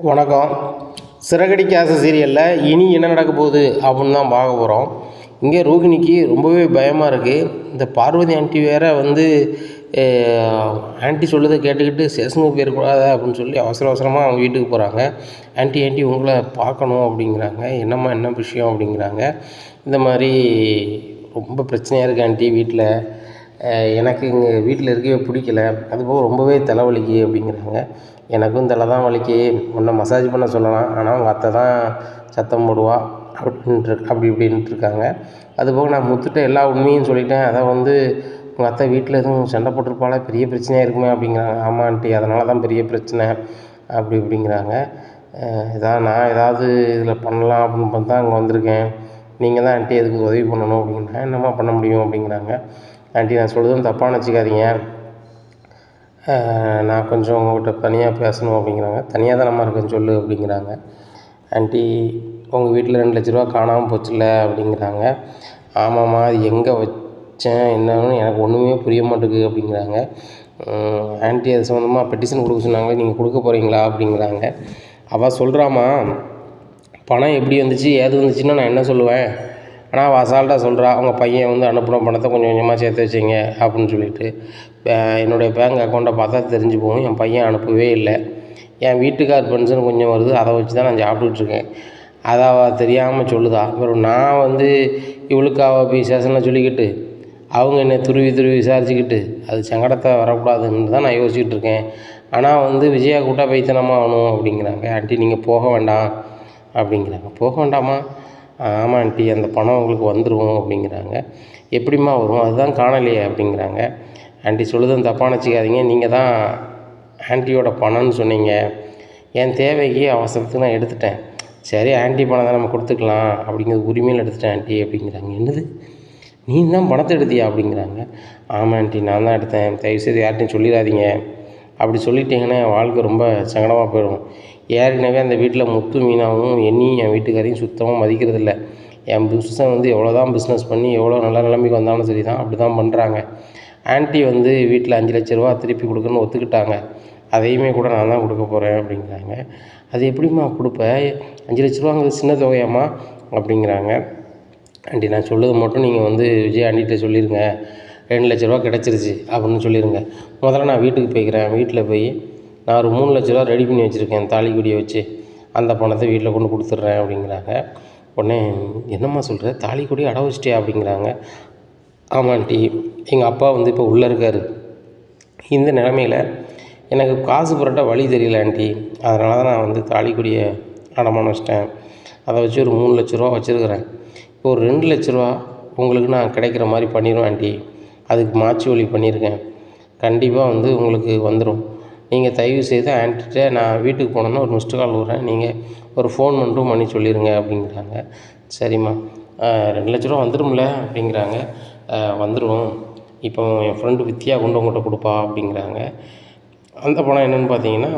வணக்கம். சிறகடிக்க ஆசை சீரியலில் இனி என்ன நடக்க போகுது அப்படின்னு தான் பார்க்க போகிறோம். இங்கே ரோகிணிக்கு ரொம்பவே பயமாக இருக்குது. இந்த பார்வதி ஆண்டி வேறு ஆண்டி சொல்லுறதை கேட்டுக்கிட்டு ஸ்டேஷனுக்கு போயிடக்கூடாது அப்படின்னு சொல்லி அவசரமாக அவங்க வீட்டுக்கு போகிறாங்க. ஆண்டி உங்களை பார்க்கணும் அப்படிங்கிறாங்க. என்னம்மா என்ன விஷயம் அப்படிங்கிறாங்க. இந்த மாதிரி ரொம்ப பிரச்சனையாக இருக்குது ஆண்டி வீட்டில். எனக்கு இங்கே வீட்டில் இருக்கவே பிடிக்கல. அதுபோக ரொம்பவே தலைவலிக்கு அப்படிங்கிறாங்க. எனக்கும் தலை தான் வலிக்கு. உன்னை மசாஜ் பண்ண சொல்லலாம், ஆனால் உங்கள் அத்தை தான் சத்தம் போடுவா அப்படி இப்படின்ட்டு இருக்காங்க. அதுபோக நான் முத்துட்ட எல்லா உண்மையும் சொல்லிட்டேன். அதை உங்கள் அத்தை வீட்டில் எதுவும் சண்டை போட்டிருப்பாளா, பெரிய பிரச்சனையாக இருக்குமே அப்படிங்கிறாங்க. ஆமாம் ஆண்டி, அதனால தான் பெரிய பிரச்சனை அப்படி இப்படிங்கிறாங்க. நான் ஏதாவது இதில் பண்ணலாம் அப்படின்னு பார்த்தா அங்கே வந்திருக்கேன். நீங்கள் தான் ஆண்டி எதுக்கு உதவி பண்ணணும் அப்படிங்கிறேன். என்னம்மா பண்ண முடியும் அப்படிங்கிறாங்க. ஆண்டி நான் சொல்கிறதும் தப்பாக நினச்சிக்காதீங்க. நான் கொஞ்சம் உங்கள்கிட்ட தனியாக பேசணும் அப்படிங்கிறாங்க. தனியாக தான் நம்ம இருக்கேன்னு சொல்லு அப்படிங்கிறாங்க. ஆண்டி உங்கள் வீட்டில் 2 லட்ச ரூபா காணாமல் போச்சுல்ல அப்படிங்கிறாங்க. ஆமாம்மா, அது எங்கே வச்சேன் என்னன்னு எனக்கு ஒன்றுமே புரிய மாட்டேங்குது அப்படிங்கிறாங்க. ஆண்டி அது சம்மந்தமாக பெட்டிஷன் கொடுக்க சொன்னாங்களே, நீங்கள் கொடுக்க போகிறீங்களா அப்படிங்கிறாங்க. அவள் சொல்கிறாம்மா, பணம் எப்படி வந்துச்சு ஏது வந்துச்சுன்னா நான் என்ன சொல்லுவேன், ஆனால் அவள் அசால்ட்டாக சொல்கிறா, அவங்க பையன் அனுப்பின பணத்தை கொஞ்சம் கொஞ்சமாக சேர்த்து வச்சிங்க அப்படின்னு சொல்லிட்டு. என்னுடைய பேங்க் அக்கௌண்ட்டை பார்த்தா தெரிஞ்சு போகும், என் பையன் அனுப்பவே இல்லை. என் வீட்டுக்கார் பென்ஷன் கொஞ்சம் வருது, அதை வச்சு தான் நான் சாப்பிட்டுட்ருக்கேன். அதை அவள் தெரியாமல் சொல்லுதா. அப்புறம் நான் இவளுக்கு அவள் போய் ஸ்டேஷனில் சொல்லிக்கிட்டு அவங்க என்னை துருவி விசாரிச்சுக்கிட்டு அது சங்கடத்தை வரக்கூடாதுன்னு தான் நான் யோசிச்சுட்டு இருக்கேன். ஆனால் விஜயா கூட்டா பைத்தனமாக ஆகணும் அப்படிங்கிறாங்க. ஆண்டி நீங்கள் போக வேண்டாம் அப்படிங்கிறாங்க. போக வேண்டாமா? ஆமாம் ஆண்டி, அந்த பணம் உங்களுக்கு வந்துடும் அப்படிங்கிறாங்க. எப்படிம்மா வரும், அதுதான் காணலையே அப்படிங்கிறாங்க. ஆண்டி சொல்லுதுன்னு தப்பாக நினச்சிக்காதீங்க, நீங்கள் தான் ஆண்டியோட பணம்னு சொன்னீங்க. என் தேவைக்கு அவசரத்துக்கு நான் எடுத்துட்டேன். சரி ஆண்டி பணம் தான் நம்ம கொடுத்துக்கலாம் அப்படிங்கிறது உரிமையில் எடுத்துட்டேன் ஆண்டி அப்படிங்கிறாங்க. என்னது, நீ தான் பணத்தை எடுத்தியா அப்படிங்கிறாங்க. ஆமாம் ஆண்டி, நான் தான் எடுத்தேன். தயவுசெய்து யார்கிட்டையும் சொல்லிடாதீங்க. அப்படி சொல்லிட்டீங்கன்னா என் வாழ்க்கை ரொம்ப சங்கடமாக போயிடும். ஏற்கனவே அந்த வீட்டில் முத்து மீனாவும் என்னையும் என் வீட்டுக்காரையும் சுத்தமாக மதிக்கிறதில்ல. என் புருஷன் எவ்வளோ தான் பிஸ்னஸ் பண்ணி எவ்வளோ நல்ல நிலைமைக்கு வந்தாலும் சரி தான் அப்படி தான் பண்ணுறாங்க. ஆண்டி வீட்டில் 5 லட்ச ரூபா திருப்பி கொடுக்குன்னு ஒத்துக்கிட்டாங்க. அதையுமே கூட நான் தான் கொடுக்க போகிறேன் அப்படிங்கிறாங்க. அது எப்படிம்மா கொடுப்ப, 5 லட்ச ரூபாங்கிறது சின்ன தொகையாம்மா அப்படிங்கிறாங்க. ஆண்டி நான் சொல்லுறது மட்டும் நீங்கள் விஜய் ஆண்டிகிட்ட சொல்லிடுங்க, 2 லட்ச ரூபா கிடச்சிருச்சு அப்படின்னு சொல்லிடுங்க. முதல்ல நான் வீட்டுக்கு போய்க்கிறேன். வீட்டில் போய் நான் ஒரு 3 லட்ச ரூபா ரெடி பண்ணி வச்சுருக்கேன், தாலிக்கொடியை வச்சு. அந்த பணத்தை வீட்டில் கொண்டு கொடுத்துட்றேன் அப்படிங்கிறாங்க. உடனே என்னம்மா சொல்கிற, தாலிக்கொடி அடை வச்சிட்டியா அப்படிங்கிறாங்க. ஆமாம் ஆண்டி, எங்கள் அப்பா இப்போ உள்ளே இருக்கார். இந்த நிலமையில் எனக்கு காசு புரட்ட வழி தெரியல ஆண்டி, அதனால தான் நான் தாலிக்கொடியை அடமானம் வச்சிட்டேன். அதை வச்சு ஒரு 3 லட்ச ரூபா வச்சுருக்கிறேன். இப்போ ஒரு 2 லட்ச ரூபா உங்களுக்கு நான் கிடைக்கிற மாதிரி பண்ணிடுவேன் ஆண்டி. அதுக்கு மாற்றி வழி பண்ணியிருக்கேன். கண்டிப்பாக உங்களுக்கு வந்துடும். நீங்கள் தயவு செய்து ஆண்ட்டிகிட்ட நான் வீட்டுக்கு போனோன்னா ஒரு மிஸ்டு கால் விட்றேன், நீங்கள் ஒரு ஃபோன் மட்டும் பண்ணி சொல்லிடுங்க அப்படிங்கிறாங்க. சரிம்மா, 2 லட்ச ரூபா வந்துடும்ல அப்படிங்கிறாங்க. வந்துடும். இப்போ என் ஃப்ரெண்டு வித்யா உங்கள்கிட்ட கொடுப்பா அப்படிங்கிறாங்க. அந்த பணம் என்னென்னு பார்த்தீங்கன்னா,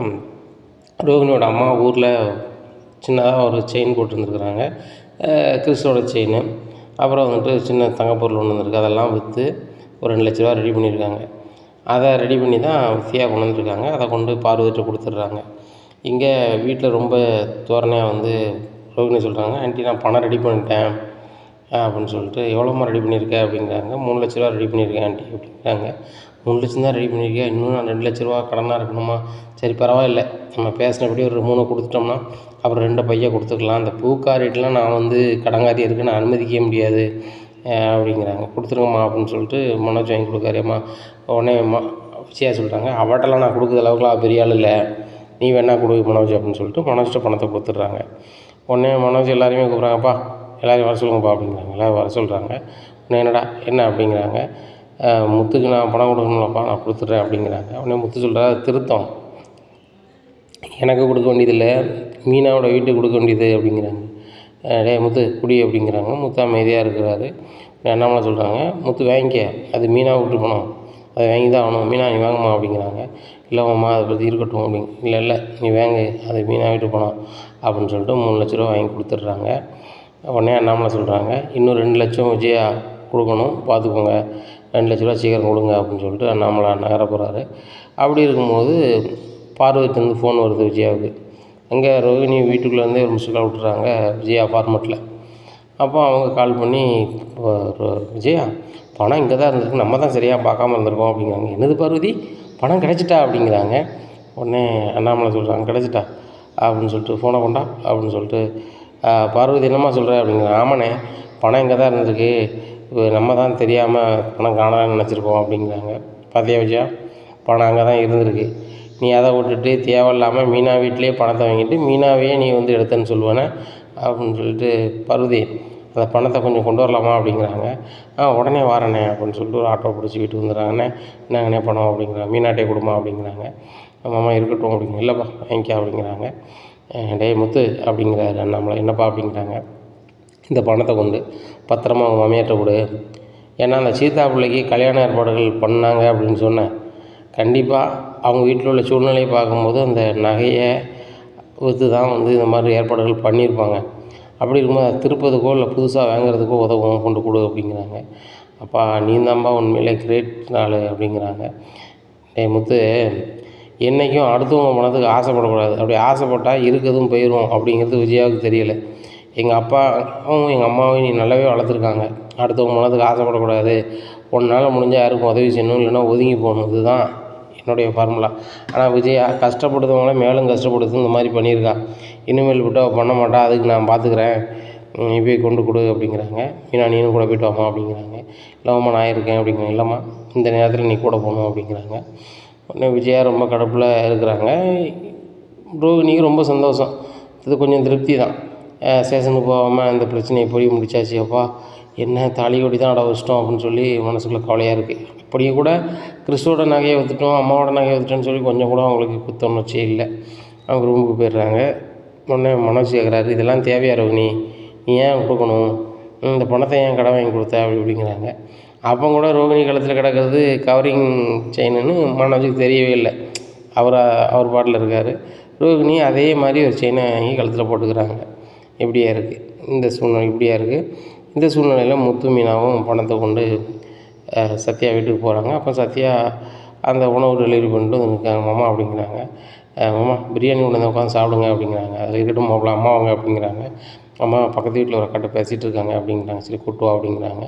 ரோகிணியோட அம்மா ஊரில் சின்னதாக ஒரு செயின் போட்டுருந்துருக்குறாங்க, கிறிஸ்டோட செயின். அப்புறம் சின்ன தங்கப்பொருள் ஒன்று வந்துருக்கு. அதெல்லாம் விற்று ஒரு 2 லட்ச ரூபா ரெடி பண்ணியிருக்காங்க. அதை ரெடி பண்ணி தான் வித்தியா கொண்டு வந்துருக்காங்க. அதை கொண்டு பார்வதிட்ட கொடுத்துட்றாங்க. இங்கே வீட்டில் ரொம்ப தோரணையாக ரோகிணி சொல்கிறாங்க, ஆண்டி நான் பணம் ரெடி பண்ணிட்டேன் அப்படின்னு சொல்லிட்டு. எவ்வளோம்மா ரெடி பண்ணியிருக்கேன் அப்படிங்கிறாங்க. 3 லட்ச ரூபா ரெடி பண்ணியிருக்கேன் ஆண்டி அப்படிங்கிறாங்க. 3 லட்சம் தான் ரெடி பண்ணியிருக்கேன், இன்னும் நான் 2 லட்ச ரூபா கடனாக இருக்கணுமா? சரி பரவாயில்ல, நம்ம பேசினபடி ஒரு 3 கொடுத்துட்டோம்னா அப்புறம் 2 பையா கொடுத்துக்கலாம். அந்த பூக்காரிட்டெலாம் நான் கடங்காரி இருக்குது, நான் அனுமதிக்க முடியாது அப்படிங்கிறாங்க. கொடுத்துருங்கம்மா அப்படின்னு சொல்லிட்டு மனோஜ் வாங்கி கொடுக்காரியம்மா. உடனே விஜயா சொல்கிறாங்க, அவட்டெல்லாம் நான் கொடுக்குற அளவுக்குலாம் பெரிய ஆள் இல்லை, நீ வேணா கொடு மனோஜ் அப்படின்னு சொல்லிட்டு மனோஜ்கிட்ட பணத்தை கொடுத்துட்றாங்க. உடனே மனோஜ் எல்லாரையுமே கூப்பிட்றாங்கப்பா, எல்லோரையும் வர சொல்லுங்கப்பா அப்படிங்கிறாங்க. எல்லோரும் வர சொல்கிறாங்க. உடனே என்னடா என்ன அப்படிங்கிறாங்க. முத்துக்கு நான் பணம் கொடுக்கணும்லப்பா, நான் கொடுத்துட்றேன் அப்படிங்கிறாங்க. உடனே முத்து சொல்கிறா, திருத்தம், எனக்கு கொடுக்க வேண்டியதில்லை, மீனாவோட வீட்டுக்கு கொடுக்க வேண்டியது அப்படிங்கிறாங்க. டே முத்து குடி அப்படிங்கிறாங்க. முத்து அமைதியாக இருக்கிறாரு. அண்ணாமலை சொல்கிறாங்க, முத்து வாங்கிக்க, அது மீனா விட்டு போனோம், அதை வாங்கி தான் ஆகணும், மீனா நீ வாங்கம்மா அப்படிங்கிறாங்க. இல்லைம்மா அதை பற்றி இருக்கட்டும் அப்படிங்க. இல்லை நீ வாங்கு, அது மீனா விட்டு போனோம் அப்படின்னு சொல்லிட்டு 3 லட்ச ரூபா வாங்கி கொடுத்துட்றாங்க. உடனே அண்ணாமலை சொல்கிறாங்க, இன்னும் 2 லட்சம் விஜயா கொடுக்கணும், பார்த்துக்கோங்க, 2 லட்ச ரூபா சீக்கிரம் கொடுங்க அப்படின்னு சொல்லிட்டு அண்ணாமலை நகர போகிறாரு. அப்படி இருக்கும்போது பார்வதிட்டேருந்து ஃபோன் வருது விஜயாவுக்கு. அங்கே ரோகிணி வீட்டுக்குள்ளேருந்தே ஒரு மிஸ்டு கால் விட்டுறாங்க விஜயா ஃபார்மெட்டில். அப்போ அவங்க கால் பண்ணி, விஜயா பணம் இங்கே தான் இருந்திருக்கு, நம்ம தான் சரியாக பார்க்காம இருந்திருக்கோம் அப்படிங்கிறாங்க. என்னது பார்வதி, பணம் கிடச்சிட்டா அப்படிங்கிறாங்க. உடனே அண்ணாமலை சொல்கிறாங்க, கிடச்சிட்டா அப்படின்னு சொல்லிட்டு, ஃபோனை கொண்டா அப்படின்னு சொல்லிட்டு, பார்வதி என்னம்மா சொல்கிற அப்படிங்கிறாங்க. ஆமாண்ணே, பணம் இங்கே தான் இருந்திருக்கு, நம்ம தான் தெரியாமல் பணம் காணலான்னு நினச்சிருக்கோம் அப்படிங்கிறாங்க. பார்த்தியா விஜயா, பணம் அங்கே தான் இருந்திருக்கு, நீ அதை விட்டுட்டு தேவையில்லாமல் மீனா வீட்டிலே பணத்தை வாங்கிட்டு மீனாவையே நீ வந்து எடுத்தேன்னு சொல்லுவேனே அப்படின்னு சொல்லிட்டு, பார்வதி அந்த பணத்தை கொஞ்சம் கொண்டு வரலாமா அப்படிங்கிறாங்க. உடனே வாரண்ணே அப்படின்னு சொல்லிட்டு ஒரு ஆட்டோ பிடிச்சி வீட்டுக்கு வந்துடுறாங்கண்ணே. என்னங்கண்ணே பணம் அப்படிங்கிறாங்க. மீனாட்டே கொடுமா அப்படிங்கிறாங்க. மாமா இருக்கட்டும் அப்படிங்க. இல்லைப்பா வாங்கிக்கா அப்படிங்கிறாங்க. டேய் முத்து அப்படிங்கிறாரு அண்ணாமலை. என்னப்பா அப்படிங்கிறாங்க. இந்த பணத்தை கொண்டு பத்திரமா அவங்க மாமியார்ட்ட கொடு, ஏன்னா அந்த சீதா பிள்ளைக்கு கல்யாண ஏற்பாடுகள் பண்ணாங்க அப்படின்னு சொன்னேன். கண்டிப்பாக அவங்க வீட்டில் உள்ள சூழ்நிலையை பார்க்கும்போது அந்த நகையை விற்று தான் வந்து இந்த மாதிரி ஏற்பாடுகள் பண்ணியிருப்பாங்க. அப்படி இருக்கும்போது அதை திருப்பதுக்கோ இல்லை புதுசாக வாங்குறதுக்கோ உதவும், கொண்டு கொடு அப்படிங்கிறாங்க. அப்பா நீ தான்ப்பா உண்மையிலே கிரேட் நாள் அப்படிங்கிறாங்க. டேய் முத்து, என்றைக்கும் அடுத்தவங்க பணத்துக்கு ஆசைப்படக்கூடாது, அப்படி ஆசைப்பட்டால் இருக்கிறதும் போயிடும் அப்படிங்கிறது விஜயாவுக்கு தெரியலை. எங்கள் அப்பாவும் எங்கள் அம்மாவும் நீ நல்லாவே வளர்த்துருக்காங்க. அடுத்தவங்க பணத்துக்கு ஆசைப்படக்கூடாது, உன்னால் முடிஞ்சால் யாருக்கும் உதவி செய்யணும், இல்லைன்னா ஒதுங்கி போகணும், இதுதான் என்னுடைய ஃபார்முலா. ஆனால் விஜயா கஷ்டப்படுறவங்கள மேலும் கஷ்டப்படுத்து இந்த மாதிரி பண்ணியிருக்கா. இனிமேல் விட்டு அவள் பண்ண மாட்டா, அதுக்கு நான் பார்த்துக்கிறேன், நீ போய் கொண்டு கொடு அப்படிங்கிறாங்க. மீனா நீனும் கூட போய்ட்டு வாமா அப்படிங்கிறாங்க. இல்லைம்மா நான் இருக்கேன் அப்படிங்கிறாங்க. இல்லைம்மா இந்த நேரத்தில் நீ கூட போகணும் அப்படிங்கிறாங்க. உடனே விஜயா ரொம்ப கடுப்பில் இருக்கிறாங்க. ரோகிணிக்கு ரொம்ப சந்தோஷம், இது கொஞ்சம் திருப்தி தான். ஸ்டேஷனுக்கு போகாமல் அந்த பிரச்சனையை போய் முடிச்சாச்சு. அப்பா என்ன தாலியோடி தான் அட வச்சிட்டோம் அப்படின்னு சொல்லி மனசுக்குள்ளே கவலையாக இருக்குது. அப்படியே கூட கிறிஸ்துவோட நகையை விற்றுட்டோம், அம்மாவோட நகையை விற்றுட்டோன்னு சொல்லி கொஞ்சம் கூட அவங்களுக்கு குத்தணுச்சே இல்லை. அவங்க ரூமுக்கு போயிடுறாங்க. உடனே மனோஜ் கேட்குறாரு, இதெல்லாம் தேவையா ரோகிணி, நீ ஏன் கொடுக்கணும், இந்த பணத்தை ஏன் கடன் வாங்கி கொடுத்த அப்படிங்கிறாங்க. அப்போ கூட ரோகிணி கழுத்தில் கிடக்கிறது கவரிங் செயின்னு மனோஜுக்கு தெரியவே இல்லை. அவர் பாட்டில் இருக்கார். ரோகிணி அதே மாதிரி ஒரு செயினை வாங்கி கழுத்தில் போட்டுக்கிறாங்க. இப்படியா இருக்குது இந்த சூழ்நிலை, இப்படியா இருக்குது இந்த சூழ்நிலையில் முத்து மீனாவும் பணத்தை கொண்டு சத்யா வீட்டுக்கு போகிறாங்க. அப்போ சத்யா அந்த உணவு டெலிவரி பண்ணிட்டு வந்து நிற்காங்க. மாமா அப்படிங்கிறாங்க. மாமா பிரியாணி கொண்டு வந்து உட்காந்து சாப்பிடுங்க அப்படிங்கிறாங்க. அதில் இருக்கட்டும் மாப்பிள்ள, அம்மா வாங்க அப்படிங்கிறாங்க. அம்மா பக்கத்து வீட்டில் ஒரு அக்காட்ட பேசிகிட்டு இருக்காங்க அப்படிங்கிறாங்க. சரி கூட்டு வா அப்படிங்கிறாங்க.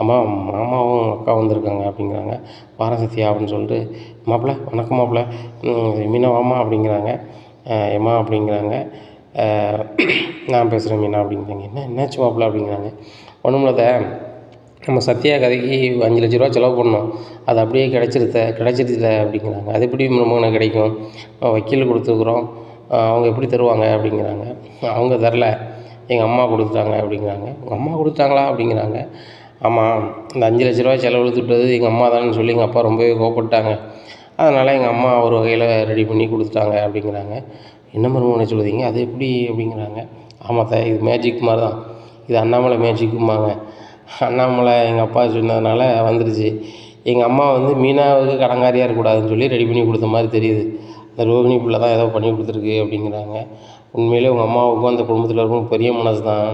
அம்மா மாமாவும் அக்கா வந்திருக்காங்க அப்படிங்கிறாங்க. வாரம் சத்யா அப்படின்னு சொல்லிட்டு, மாப்பிள்ள வணக்கம் மாப்பிள்ள, மீனா வாமா அப்படிங்கிறாங்க. ஏம்மா அப்படிங்கிறாங்க. நான் பேசுகிறேன் மீனா அப்படிங்கிறாங்க. என்னாச்சு மாப்பிள்ள அப்படிங்கிறாங்க. ஒன்றுமில்லத, நம்ம சத்யா கதைக்கு 5 லட்ச ரூபா செலவு பண்ணோம், அது அப்படியே கிடச்சிருச்சுல அப்படிங்கிறாங்க. அது எப்படி நமக்கு கிடைக்கும், வக்கீல் கொடுத்துருக்குறோம், அவங்க எப்படி தருவாங்க அப்படிங்கிறாங்க. அவங்க தரல, எங்கள் அம்மா கொடுத்துட்டாங்க அப்படிங்கிறாங்க. உங்கள் அம்மா கொடுத்தாங்களா அப்படிங்கிறாங்க. ஆமாம், இந்த 5 லட்ச ரூபா செலவு விட்டது எங்கள் அம்மா தானேன்னு சொல்லி எங்கள் அப்பா ரொம்பவே கோவப்பட்டாங்க, அதனால் எங்கள் அம்மா ஒரு வகையில் ரெடி பண்ணி கொடுத்துட்டாங்க அப்படிங்கிறாங்க. என்ன மருமகனே சொல்லுதீங்க, அது எப்படி அப்படிங்கிறாங்க. ஆமாத்த, இது மேஜிக் மாதிரி தான், இது அண்ணாமலை மேஜிக்கும்பாங்க. அண்ணாமலை எங்கள் அப்பா சொன்னதுனால வந்துருச்சு. எங்கள் அம்மா வந்து மீனாவுக்கு கடங்காரியாக இருக்கக்கூடாதுன்னு சொல்லி ரெடி பண்ணி கொடுத்த மாதிரி தெரியுது. அந்த ரோகிணி பிள்ளை தான் ஏதோ பண்ணி கொடுத்துருக்கு அப்படிங்கிறாங்க. உண்மையிலே உங்கள் அம்மாவுக்கும் அந்த குடும்பத்தில் இருக்கும் பெரிய மனசு தான்.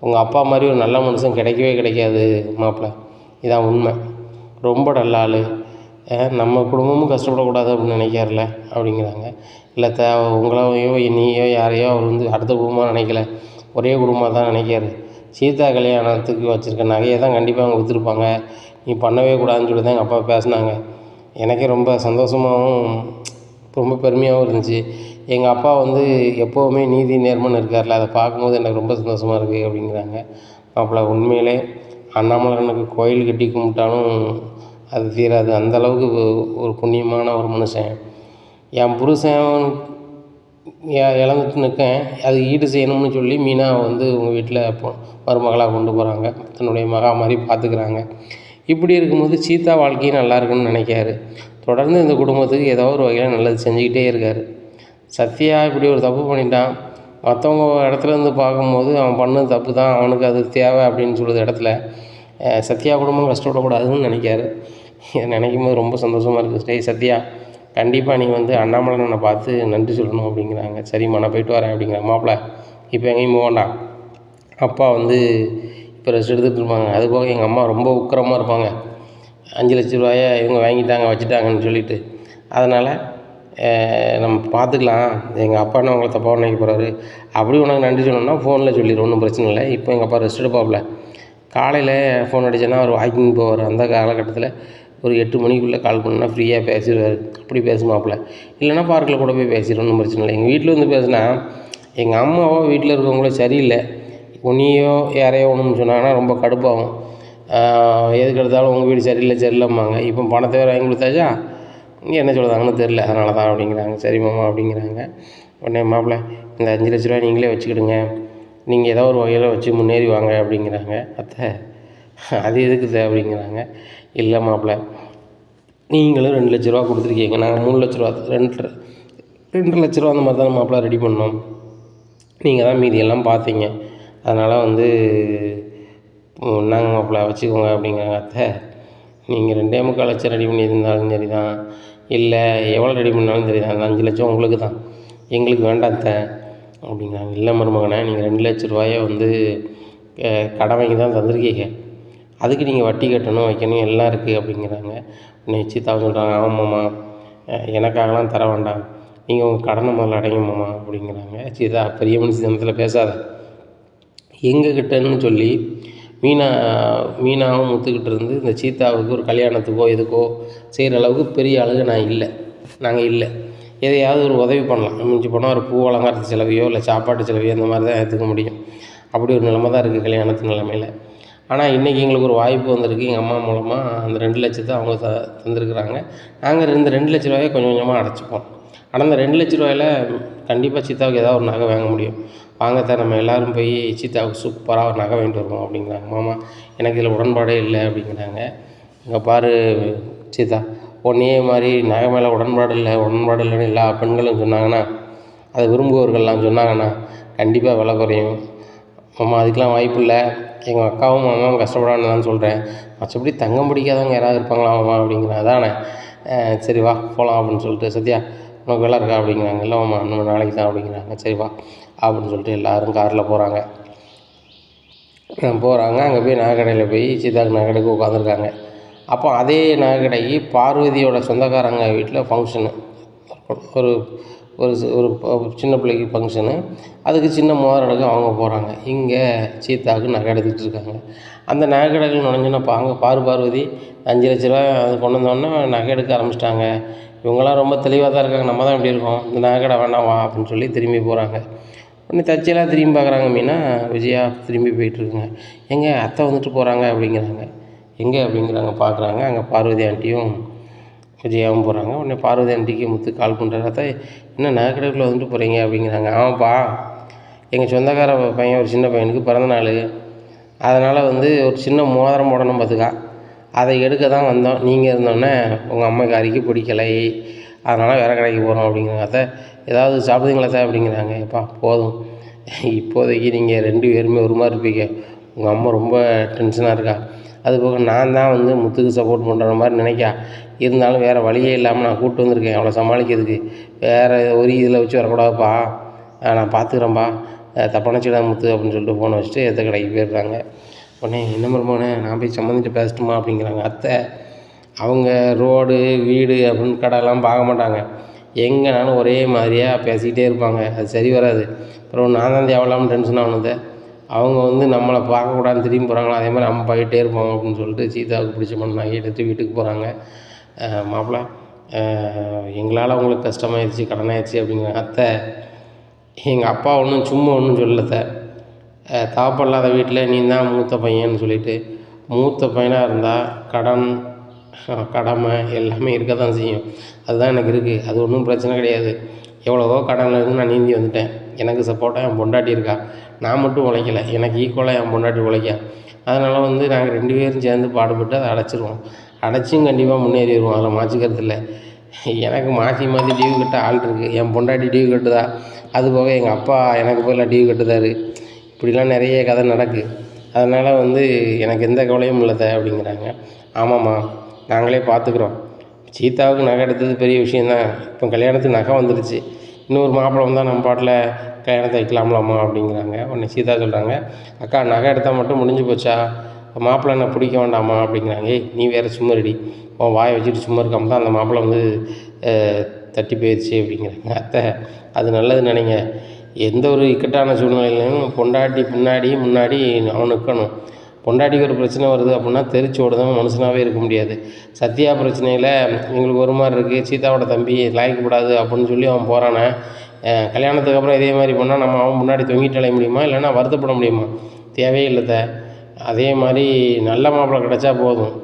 உங்கள் அப்பா மாதிரி ஒரு நல்ல மனுஷன் கிடைக்கவே கிடைக்காது மாப்பிள்ள, இதான் உண்மை. ரொம்ப நல்ல ஆள், நம்ம குடும்பமும் கஷ்டப்படக்கூடாது அப்படின்னு நினைக்காருல அப்படிங்கிறாங்க. இல்லை உங்களையோ நீயோ யாரையோ அவர் வந்து அடுத்த குடும்பமாக நினைக்கல, ஒரே குடும்பமாக தான் நினைக்காரு. சீதா கல்யாணத்துக்கு வச்சுருக்க நகையை தான் கண்டிப்பாக அவங்க விற்றுருப்பாங்க, நீ பண்ணவே கூடாதுன்னு சொல்லி தான் எங்கள் அப்பா பேசினாங்க. எனக்கே ரொம்ப சந்தோஷமாகவும் ரொம்ப பெருமையாகவும் இருந்துச்சு. எங்கள் அப்பா வந்து எப்போவுமே நீதி நேர்மைன்னு இருக்கார்ல, அதை பார்க்கும்போது எனக்கு ரொம்ப சந்தோஷமாக இருக்குது அப்படிங்கிறாங்க. மாப்பிள்ள உண்மையிலே அண்ணாமலையனுக்கு கோயில் கட்டி கும்பிட்டாலும் அது தீராது, அந்தளவுக்கு ஒரு புண்ணியமான ஒரு மனுஷன். என் புருஷன் இழந்துட்டு நிற்கேன், அது ஈடு செய்யணும்னு சொல்லி மீனா வந்து உங்கள் வீட்டில் மருமகளாக கொண்டு போகிறாங்க, தன்னுடைய மகா மாதிரி பார்த்துக்கிறாங்க. இப்படி இருக்கும்போது சீதா வாழ்க்கையும் நல்லா இருக்குன்னு நினைக்காரு. தொடர்ந்து இந்த குடும்பத்துக்கு ஏதோ ஒரு வகையில் நல்லது செஞ்சுக்கிட்டே இருக்கார். சத்யா இப்படி ஒரு தப்பு பண்ணிட்டான், மற்றவங்க இடத்துலேருந்து பார்க்கும்போது அவன் பண்ணது தப்பு தான், அவனுக்கு அது தேவை அப்படின்னு சொல்லுற இடத்துல சத்யா குடும்பம் கஷ்டப்படக்கூடாதுன்னு நினைக்காரு. இதை நினைக்கும் போது ரொம்ப சந்தோஷமாக இருக்குது. டேய் சத்யா, கண்டிப்பாக நீ வந்து அண்ணாமலையனை பார்த்து நன்றி சொல்லணும் அப்படிங்கிறாங்க. சரிம்மா நான் போயிட்டு வரேன் அப்படிங்கிறாங்க. மாப்பிள்ள இப்போ எங்கேயும் போக வேண்டாம், அப்பா வந்து இப்போ ரெஸ்ட் எடுத்துகிட்டு இருப்பாங்க, அதுபோக எங்கள் அம்மா ரொம்ப உக்கிரமாக இருப்பாங்க, 5 லட்ச ரூபாயை இவங்க வாங்கிட்டாங்க வச்சுட்டாங்கன்னு சொல்லிட்டு, அதனால் நம்ம பார்த்துக்கலாம், எங்கள் அப்பா என்ன உங்களை தப்பாக நினைக்க போகிறாரு, அப்படி உனக்கு நன்றி சொல்லணும்னா ஃபோனில் சொல்லிடு, ஒன்றும் பிரச்சனை இல்லை. இப்போ எங்கள் அப்பா ரெஸ்ட் எடுப்பாப்புல. காலையில் ஃபோன் அடிச்சேன்னா அவர் வாக்கிங் போவார். அந்த காலகட்டத்தில் ஒரு 8 மணிக்குள்ளே கால் பண்ணால் ஃப்ரீயாக பேசிடுவார். அப்படி பேசுமாப்புல. இல்லைன்னா பார்க்கில் கூட போய் பேசிடுவோம், ஒன்றும் பிரச்சனை இல்லை. எங்கள் வீட்டில் வந்து பேசுனா எங்கள் அம்மாவோ வீட்டில் இருக்கவங்களோ சரியில்லை, உன்னையோ யாரையோ ஒன்றுன்னு சொன்னாங்கன்னா ரொம்ப கடுப்பாகும். எதுக்கு எடுத்தாலும் உங்கள் வீடு சரியில்லைம்பாங்க. இப்போ பணத்தை வேறு வாங்கி கொடுத்தாச்சா, இங்கே என்ன சொல்லுதாங்கன்னு தெரில, அதனால தான் அப்படிங்கிறாங்க. சரி மாமா அப்படிங்கிறாங்க. உடனே மாப்பிள்ள இந்த 5 லட்ச ரூபா நீங்களே வச்சுக்கிடுங்க, நீங்கள் ஏதோ ஒரு வகையில் வச்சு முன்னேறி வாங்க அப்படிங்கிறாங்க. அத்தை அது எதுக்கு அப்படிங்கிறாங்க. இல்லை மாப்பிள்ள, நீங்களும் 2 லட்ச ரூபா கொடுத்துருக்கீங்க, நாங்கள் 3 லட்ச ரூபா 2 லட்ச ரூபா அந்த மாதிரி தான் மாப்பிள்ள ரெடி பண்ணோம், நீங்கள் தான் மீதியெல்லாம் பார்த்தீங்க, அதனால் வந்து நாங்கள் மாப்பிள்ள வச்சுக்கோங்க அப்படிங்கிறாங்க. அத்தை நீங்கள் 2.25 லட்சம் ரெடி பண்ணியிருந்தாலும் சரி தான், இல்லை எவ்வளோ ரெடி பண்ணாலும் சரி தான், அந்த 5 லட்சம் உங்களுக்கு தான், எங்களுக்கு வேண்டாம் அத்தை அப்படிங்கிறாங்க. இல்லை மருமகனே, நீங்கள் 2 லட்ச ரூபாயை வந்து கடன் வாங்கி தான் தந்திருக்கீங்க, அதுக்கு நீங்கள் வட்டி கட்டணும் வைக்கணும் எல்லாம் இருக்குது அப்படிங்கிறாங்க. உடனே சீதா சொல்கிறாங்க, ஆமாம்மா எனக்காகலாம் தர வேண்டாம், நீங்கள் உங்கள் கடனை முதல்ல அடையுமாம்மா அப்படிங்கிறாங்க. சீதா பெரிய மனுஷனத்தில் பேசாத, எங்ககிட்டன்னு சொல்லி மீனாவும் முத்துக்கிட்டு இருந்து இந்த சீதாவுக்கு ஒரு கல்யாணத்துக்கோ எதுக்கோ செய்கிற அளவுக்கு பெரிய அளவுக்கு நாங்கள் இல்லை. எதையாவது ஒரு உதவி பண்ணலாம், மிஞ்சி போனால் ஒரு பூ அலங்காரத்து செலவையோ இல்லை சாப்பாட்டு செலவையோ இந்த மாதிரி தான் எடுத்துக்க முடியும். அப்படி ஒரு நிலைமை தான் இருக்குது கல்யாணத்து நிலைமையில். ஆனால் இன்றைக்கி எங்களுக்கு ஒரு வாய்ப்பு வந்திருக்கு, எங்கள் அம்மா மூலமாக அந்த 2 லட்சத்தை அவங்க தந்துருக்குறாங்க. நாங்கள் 2 லட்ச ரூபாயை கொஞ்சம் கொஞ்சமாக அடைச்சிப்போம். ஆனால் அந்த 2 லட்ச ரூபாயில் கண்டிப்பாக சீதாவுக்கு ஏதாவது ஒரு நகை வாங்க முடியும். வாங்கத்தான் நம்ம எல்லோரும் போய் சீதாவுக்கு சூப்பராக ஒரு நகை வாங்கிட்டு வருவோம் அப்படிங்கிறாங்க. மாமா எனக்கு இதில் உடன்பாடே இல்லை அப்படிங்கிறாங்க. இங்கே பாரு சீதா, உன்னையே மாதிரி நகை மேலே உடன்பாடு இல்லைன்னு எல்லா பெண்களும் சொன்னாங்கன்னா, அதை விரும்புவர்கள்லாம் சொன்னாங்கன்னா கண்டிப்பாக விலை குறையும். மாமா அதுக்கெலாம் வாய்ப்பு இல்லை, எங்கள் அக்காவும் மாமாவும் கஷ்டப்படான்னு தான் சொல்கிறேன், மற்றபடி தங்கம் பிடிக்காதவங்க யாராவது இருப்பாங்களா மாமா அப்படிங்கிறேன். அதானே, சரி வா போகலாம் அப்படின்னு சொல்லிட்டு, சத்யா உனக்கு வேலை இருக்கா அப்படிங்கிறாங்க. இல்லை மாமா இன்னும் நாளைக்கு தான் அப்படிங்கிறாங்க. சரி வா அப்படின்னு சொல்லிட்டு எல்லோரும் காரில் போகிறாங்க. அங்கே போய் நகைக்கடையில் போய் சீதாவுக்கு நகைக்கடைக்கு உட்காந்துருக்காங்க. அப்போ அதே நகைக்கடைக்கு பார்வதியோட சொந்தக்காரங்க வீட்டில் ஃபங்க்ஷனு, ஒரு ஒரு ஒரு சின்ன பிள்ளைக்கு ஃபங்க்ஷனு, அதுக்கு சின்ன மோதிரம் அவங்க போகிறாங்க. இங்கே சீதாவுக்கு நகை எடுத்துக்கிட்டு இருக்காங்க. அந்த நகைக்கடையில் நுழைஞ்சோன்னா அங்கே பார்வதி 5 லட்ச ரூபா அது கொண்டு வந்தோடனே நகை எடுக்க ஆரம்பிச்சிட்டாங்க. இவங்களாம் ரொம்ப தெளிவாக தான் இருக்காங்க, நம்ம தான் இப்படி இருக்கோம், இந்த நகைக்கடை வேண்டாம் வா அப்படின்னு சொல்லி திரும்பி போகிறாங்க. உடனே தச்செல்லாம் திரும்பி பார்க்குறாங்க. மீனா விஜயா திரும்பி போயிட்டுருக்குங்க. எங்கே அத்தை வந்துட்டு போகிறாங்க அப்படிங்கிறாங்க. எங்கே அப்படிங்கிறாங்க, பார்க்குறாங்க. அங்கே பார்வதி ஆண்டியும் விஜயாவும் போகிறாங்க. உடனே பார்வதி ஆண்டிக்கு முத்து கால் பண்ணுறாரு, அத்தை என்ன நகைக்கடைக்குள்ளே வந்துட்டு போகிறீங்க அப்படிங்கிறாங்க. ஆமாப்பா, எங்கள் சொந்தக்கார பையன் ஒரு சின்ன பையனுக்கு பிறந்த நாள், அதனால் வந்து ஒரு சின்ன மோதிரம் போடணும் பார்த்துக்கா, அதை எடுக்க தான் வந்தோம், நீங்கள் இருந்தோடனே உங்கள் அம்மைக்காரிக்கு பிடிக்கலை, அதனால் வேறு கடைக்கு போகிறோம் அப்படிங்கிறாங்க. அத்தை ஏதாவது சாப்பிடுங்களா சார் அப்படிங்கிறாங்க. எப்பா போதும், இப்போதைக்கு நீங்கள் 2 பேருமே ஒரு மாதிரி இருப்பீங்க, உங்கள் அம்மா ரொம்ப டென்ஷனாக இருக்கா, அதுபோக நான் தான் வந்து முத்துக்கு சப்போர்ட் பண்ணுற மாதிரி நினைக்கா, இருந்தாலும் வேறு வழியே இல்லாமல் நான் கூப்பிட்டு வந்திருக்கேன், அவளை சமாளிக்கிறதுக்கு, வேறு ஒரு இதில் வச்சு வரக்கூடாதுப்பா, நான் பார்த்துக்குறேன்ப்பா, தப்பான சீடா முத்து அப்படின்னு சொல்லிட்டு ஃபோனை வச்சுட்டு எத்த கடைக்கு போயிடுறாங்க. உடனே என்ன மருமகனே நான் போய் சம்மந்திட்டு பேசட்டுமா அப்படிங்கிறாங்க. அத்தை அவங்க ரோடு வீடு அப்படின்னு கடையெல்லாம் பார்க்க மாட்டாங்க, எங்கேனாலும் ஒரே மாதிரியாக பேசிக்கிட்டே இருப்பாங்க, அது சரி வராது. அப்புறம் நான் தான் தேவையில்லாமல் டென்ஷன் ஆகணுது, அவங்க வந்து நம்மளை பார்க்கக்கூடாதுன்னு திரும்பி போகிறாங்களோ அதே மாதிரி நம்ம போயிட்டே இருப்போம் அப்படின்னு சொல்லிட்டு சீதாவுக்கு பிடிச்ச மாதிரி நகை எடுத்து வீட்டுக்கு போகிறாங்க. மாப்பிள்ள எங்களால் உங்களுக்கு கஷ்டமாயிடுச்சு கடனாயிடுச்சு அப்படிங்கிறாங்க. அத்தை எங்கள் அப்பா ஒன்றும் சும்மா ஒன்றும் சொல்லலை, தாப்பம் இல்லாத வீட்டில் நீ தான் மூத்த பையன்னு சொல்லிவிட்டு, மூத்த பையனாக இருந்தால் கடன் கடமை எல்லாமே இருக்க தான் செய்யும், அதுதான் எனக்கு இருக்குது, அது ஒன்றும் பிரச்சனை கிடையாது, எவ்வளவோ கடனில் இருந்து நான் நீந்தி வந்துட்டேன், எனக்கு சப்போர்ட்டாக என் பொண்டாட்டி இருக்கா, நான் மட்டும் உழைக்கலை, எனக்கு ஈக்குவலாக என் பொண்டாட்டி உழைக்க, அதனால் வந்து நாங்கள் 2 பேரும் சேர்ந்து பாடுபட்டு அதை அடைச்சிருவோம், அடைச்சும் கண்டிப்பாக முன்னேறிடுவோம், அதில் மாற்றிக்கிறது இல்லை. எனக்கு மாற்றி டியூ கட்ட ஆள் இருக்குது, என் பொண்டாட்டி டியூ கட்டுதா, அதுபோக எங்கள் அப்பா எனக்கு போய் டியூ கட்டுதாரு, இப்படிலாம் நிறைய கதை நடக்குது, அதனால் வந்து எனக்கு எந்த கவலையும் இல்லை அப்படிங்கிறாங்க. ஆமாம்மா நாங்களே பார்த்துக்குறோம், சீதாவுக்கு நகை எடுத்தது பெரிய விஷயந்தான், இப்போ கல்யாணத்துக்கு நகை வந்துடுச்சு, இன்னொரு மாப்பிள்ளை வந்தால் நம்ம பாட்டில் கல்யாணத்தை வைக்கலாம்லாமா அப்படிங்கிறாங்க. உடனே சீதா சொல்கிறாங்க, அக்கா நகை எடுத்தால் மட்டும் முடிஞ்சு போச்சா, மாப்பிள்ளை என்ன பிடிக்க வேண்டாமா அப்படிங்கிறாங்க. ஏய் நீ வேறு சும்மா ரெடி, உன் வாயை வச்சுட்டு சும்மா இருக்காமல் தான் அந்த மாப்பிள்ளை வந்து தட்டி போயிடுச்சு அப்படிங்கிறாங்க. அத்தை அது நல்லது நினைங்க. எந்த ஒரு இக்கட்டான சூழ்நிலையிலும் பொண்டாட்டி முன்னாடி அவன் நிற்கணும். பொண்டாட்டிக்கு ஒரு பிரச்சனை வருது அப்படின்னா தெரிச்சு ஓடுதான் மனுஷனாகவே இருக்க முடியாது. சத்யா பிரச்சனையில் எங்களுக்கு ஒரு மாதிரி இருக்குது, சீதாவோட தம்பி லாய்க்கப்படாது அப்படின்னு சொல்லி அவன் போகிறானே, கல்யாணத்துக்கு அப்புறம் இதே மாதிரி பண்ணால் நம்ம அவன் முன்னாடி தொங்கிட்டு அலைய முடியுமா? இல்லைன்னா வருத்தப்பட முடியுமா? தேவையே இல்லைத்த. அதே மாதிரி நல்ல மாப்பிள்ளை கிடச்சா போதும்,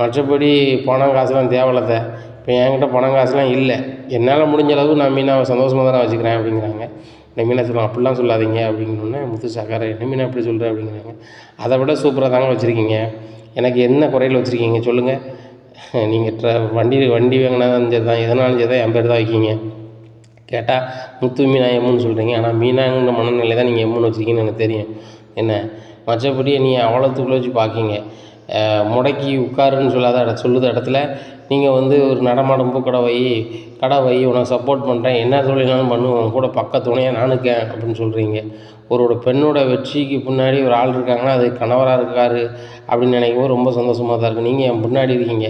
மற்றபடி பணம் காசுலாம் தேவையில்லத்த. இப்போ என்கிட்ட பணம் காசுலாம் இல்லை, என்னால் முடிஞ்ச அளவு நான் மீனாவை சந்தோஷமாக தானே வச்சுக்கிறேன் அப்படிங்கிறாங்க. இந்த மீனா சொல்லுவாங்க, அப்படிலாம் சொல்லாதீங்க அப்படிங்கணுன்னே முத்து சாக்கார, என்ன மீனா எப்படி சொல்கிற அப்படிங்கிறாங்க. அதை விட சூப்பராக தாங்க வச்சுருக்கீங்க, எனக்கு என்ன குறையில் வச்சுருக்கீங்க சொல்லுங்கள். நீங்கள் வண்டி வாங்கினாலும் சரி தான், எதனாலும் சரி தான் என் பேர் தான் வைக்கிங்க. கேட்டால் முத்து மீனா எம்முன்னு சொல்கிறீங்க, ஆனால் மீனாங்கிற மனநிலை தான் நீங்கள் எம்முன்னு வச்சுருக்கீங்கன்னு எனக்கு தெரியும். என்ன மற்றபடி நீ அவ்வளோத்துக்குள்ளே வச்சு பார்க்கிங்க. முடக்கி உட்காருன்னு சொல்லுத இடத்துல நீங்கள் வந்து ஒரு நடமாடும் கடை வை உனக்கு சப்போர்ட் பண்ணுறேன், என்ன தொழிலாலும் பண்ணுவோம், கூட பக்க துணையாக நானுக்கேன் அப்படின்னு சொல்கிறீங்க. ஒரு பெண்ணோட வெற்றிக்கு பின்னாடி ஒரு ஆள் இருக்காங்கன்னா அது கணவராக இருக்கார் அப்படின்னு நினைக்கும்போது ரொம்ப சந்தோஷமாக தான் இருக்குது. நீங்கள் என் பின்னாடி இருக்கீங்க.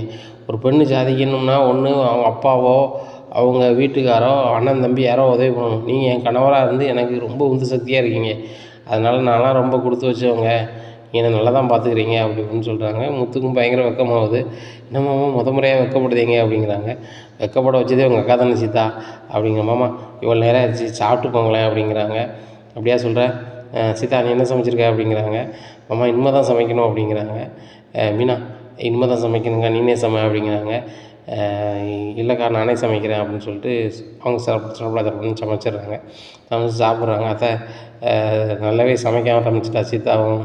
ஒரு பெண்ணு சாதிக்கணும்னா ஒன்று அவங்க அப்பாவோ அவங்க வீட்டுக்காரோ அண்ணன் தம்பி யாரோ உதவி பண்ணணும். நீங்கள் என் கணவராக இருந்து எனக்கு ரொம்ப உந்து சக்தியாக இருக்கீங்க. அதனால் நான்லாம் ரொம்ப கொடுத்து வச்சவங்க, என்னை நல்லா தான் பார்த்துக்கிறீங்க அப்படி இப்படின்னு சொல்கிறாங்க. முத்துக்கும் பயங்கர வெக்கமாகுது. என்னம்மாமா முறையாக வெக்கப்படுதீங்க அப்படிங்கிறாங்க. வெக்கப்பட வச்சதே உங்கள் அக்கா தானே சீதா அப்படிங்கிற. மாமா இவ்வளோ நேரம் ஆயிடுச்சு, சாப்பிட்டு போங்களேன் அப்படிங்கிறாங்க. அப்படியா சொல்கிறேன் சீதா, நீ என்ன சமைச்சிருக்க அப்படிங்கிறாங்க. மாமா இனிமே தான் சமைக்கணும் அப்படிங்கிறாங்க. மீனா இனிமே தான் சமைக்கணுங்க, நீனே சமை அப்படிங்கிறாங்க. இல்லைக்கா நானே சமைக்கிறேன் அப்படின்னு சொல்லிட்டு அவங்க சாப்பிடான்னு சமைச்சிட்றாங்க. சமைச்சு சாப்பிட்றாங்க. அத்தை நல்லாவே சமைக்காமல் சமைச்சிட்டா சீதாவும்,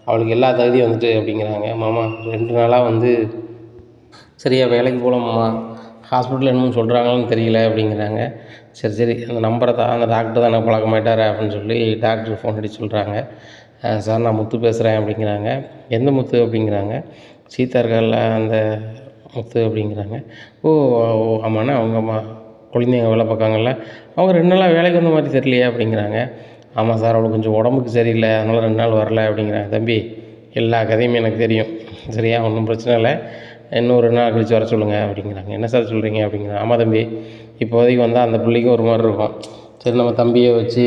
அவளுக்கு எல்லா தகுதியும் வந்துட்டு அப்படிங்கிறாங்க. மாமா 2 நாளாக வந்து சரியாக வேலைக்கு போகல மாமா, ஹாஸ்பிட்டலில் என்னமோ சொல்கிறாங்கன்னு தெரியல அப்படிங்கிறாங்க. சரி அந்த நம்பரை தான், அந்த டாக்டர் தான் எனக்கு பழக்கமாயிட்டார் அப்படின்னு சொல்லி டாக்டர் ஃபோன் அடித்து சொல்கிறாங்க. சார் நான் முத்து பேசுகிறேன் அப்படிங்கிறாங்க. எந்த முத்து அப்படிங்கிறாங்க. சீதா இருக்கார்ல அந்த முத்து அப்படிங்கிறாங்க. ஓ ஆமாண்ணா, அவங்க அம்மா குழந்தைங்க வேலை பார்க்காங்கல்ல, அவங்க 2 நாளாக வேலைக்கு வந்த மாதிரி தெரியலையே அப்படிங்கிறாங்க. ஆமாம் சார், அவளுக்கு கொஞ்சம் உடம்புக்கு சரியில்லை, அதனால் 2 நாள் வரல அப்படிங்கிறாங்க. தம்பி எல்லா கதையுமே எனக்கு தெரியும் சரியா, ஒன்றும் பிரச்சனை இல்லை, இன்னும் 2 நாள் கழித்து வர சொல்லுங்கள் அப்படிங்கிறாங்க. என்ன சார் சொல்கிறீங்க அப்படிங்கிறாங்க. ஆமாம் தம்பி, இப்போதைக்கு வந்தால் அந்த பிள்ளைக்கும் ஒரு மாதிரி இருக்கும், சரி நம்ம தம்பியை வச்சு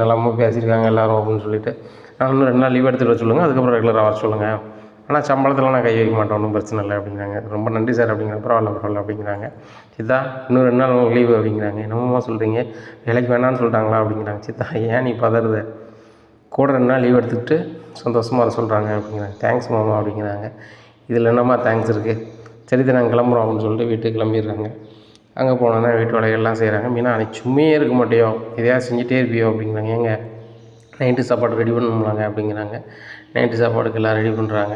நல்லாமல் பேசியிருக்காங்க எல்லோரும் அப்படின்னு சொல்லிவிட்டு நான் இன்னும் 2 நாள் லீவ் எடுத்துகிட்டு வர சொல்லுங்கள், அதுக்கப்புறம் ரெகுலராக வர சொல்லுங்கள், ஆனால் சம்பளத்தில் நான் கை வைக்க மாட்டேன், ஒன்றும் பிரச்சனை இல்லை அப்படிங்கிறாங்க. ரொம்ப நன்றி சார் அப்படிங்கிற. பரவாயில்ல அப்படிங்கிறாங்க. சித்தா இன்னும் 2 நாள் உங்களுக்கு லீவு அப்படிங்கிறாங்க. என்னமோ சொல்கிறீங்க, வேலைக்கு வேணான்னு சொல்லிட்டாங்களா அப்படிங்கிறாங்க. சித்தா ஏன் நீ பதறுத, கூட 2 நாள் லீவ் எடுத்துக்கிட்டு சந்தோஷமாக வர சொல்கிறாங்க அப்படிங்கிறாங்க. தேங்க்ஸ் மாமா அப்படிங்கிறாங்க. இதில் என்னம்மா தேங்க்ஸ் இருக்குது, சரிதான் நாங்கள் கிளம்புறோம் அப்படின்னு சொல்லிட்டு வீட்டுக்கு கிளம்பிடுறாங்க. அங்கே போனோன்னா வீட்டு வேலைகள்லாம் செய்கிறாங்க. மீனா அன்றைக்கி சும்மையே இருக்க மாட்டியோ, எதையாவது செஞ்சுட்டே இருப்பியோ அப்படிங்கிறாங்க. ஏங்க நைட்டு சாப்பாடு ரெடி பண்ணணும்லாங்க அப்படிங்கிறாங்க. நைட்டு சாப்பாடுக்கு எல்லாம் ரெடி பண்ணுறாங்க.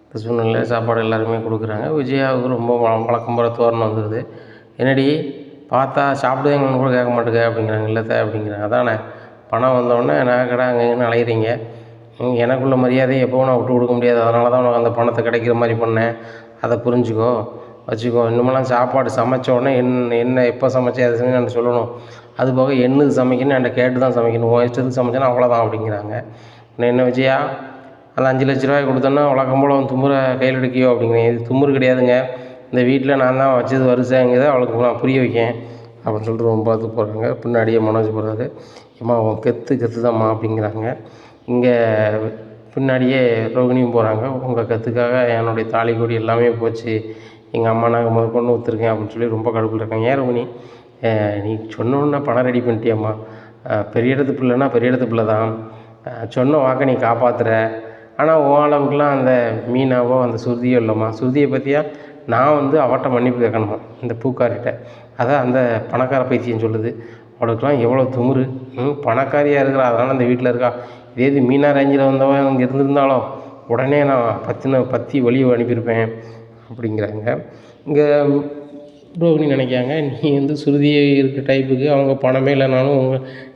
இந்த சூழ்நிலையில் சாப்பாடு எல்லாருமே கொடுக்குறாங்க. விஜயாவுக்கு ரொம்ப வழக்கம் போல தோரணம் வந்துடுது. என்னடி பார்த்தா சாப்பிடுவேங்கன்னு கூட கேட்க மாட்டேங்க அப்படிங்கிறாங்க. இல்லைத்த அப்படிங்கிறாங்க. அதானே பணம் வந்தோடனே நான் கடை அங்கே இங்கேன்னு அலையிறீங்க, எனக்குள்ள மரியாதையை எப்போவும் நான் விட்டு கொடுக்க முடியாது, அதனால தான் உனக்கு அந்த பணத்தை கிடைக்கிற மாதிரி பண்ணேன், அதை புரிஞ்சுக்கோ வச்சுக்கோ. இன்னுமெல்லாம் சாப்பாடு சமைச்ச உடனே என்ன எப்போ சமைச்சேன் அதை செஞ்சு நான் சொல்லணும், அது போக என்னது சமைக்கணும் என்கிட்ட கேட்டு தான் சமைக்கணும், உன் இஷ்டத்துக்கு சமைச்சேன்னா அவ்வளோதான் அப்படிங்கிறாங்க. என்ன விஜயா அந்த 5 லட்ச ரூபாய் கொடுத்தோன்னா வழக்கம் போல் அவன் தும்முறை கையில் எடுக்கியோ அப்படிங்கிறேன். இது தும்முறு கிடையாதுங்க, இந்த வீட்டில் நான் தான் வச்சது வரிசைங்கிறத அவளுக்கு நான் புரிய வைக்கேன் அப்படின்னு சொல்லிட்டு ரொம்ப பார்த்து போகிறாங்க. பின்னாடியே மனோஜ் போகிறாரு. ஏம்மா அவன் கெத்து தான்மா அப்படிங்கிறாங்க. இங்கே பின்னாடியே ரோகிணியும் போகிறாங்க. உங்கள் கற்றுக்காக என்னுடைய தாலி கொடி எல்லாமே போச்சு, எங்கள் அம்மா நாங்கள் முதற்கொண்டு ஒத்துருக்கேன் அப்படின்னு சொல்லி ரொம்ப கடுப்பில் இருக்காங்க. ஏன் ரோகிணி நீ சொன்னோன்னா பணம் ரெடி பண்ணிட்டியம்மா, பெரிய இடத்து பிள்ளைன்னா பெரிய இடத்து பிள்ளை தான், சொன்ன வாக்கை நீ காப்பாற்றுற, ஆனால் உன் அளவுக்குலாம் அந்த மீனாவோ அந்த சுருதியோ இல்லைம்மா. சுருதியை பற்றியா நான் வந்து அவட்ட மன்னிப்பு கேட்கணுமா இந்த பூக்காரிட்ட, அதான் அந்த பணக்கார பைத்தியம் சொல்லுது, அவளுக்கெல்லாம் எவ்வளோ துமுறு, பணக்காரியாக இருக்கிறா அதனால் அந்த வீட்டில் இருக்கா, இதே இது மீனா ரேஞ்சில் வந்தவன் இங்கே இருந்திருந்தாலும் உடனே நான் பற்றி வெளியே அனுப்பியிருப்பேன் அப்படிங்கிறாங்க. இங்கே ரோகிணி நினைக்காங்க, நீ வந்து சுருதியை இருக்க டைப்புக்கு அவங்க பணமே இல்லைனாலும்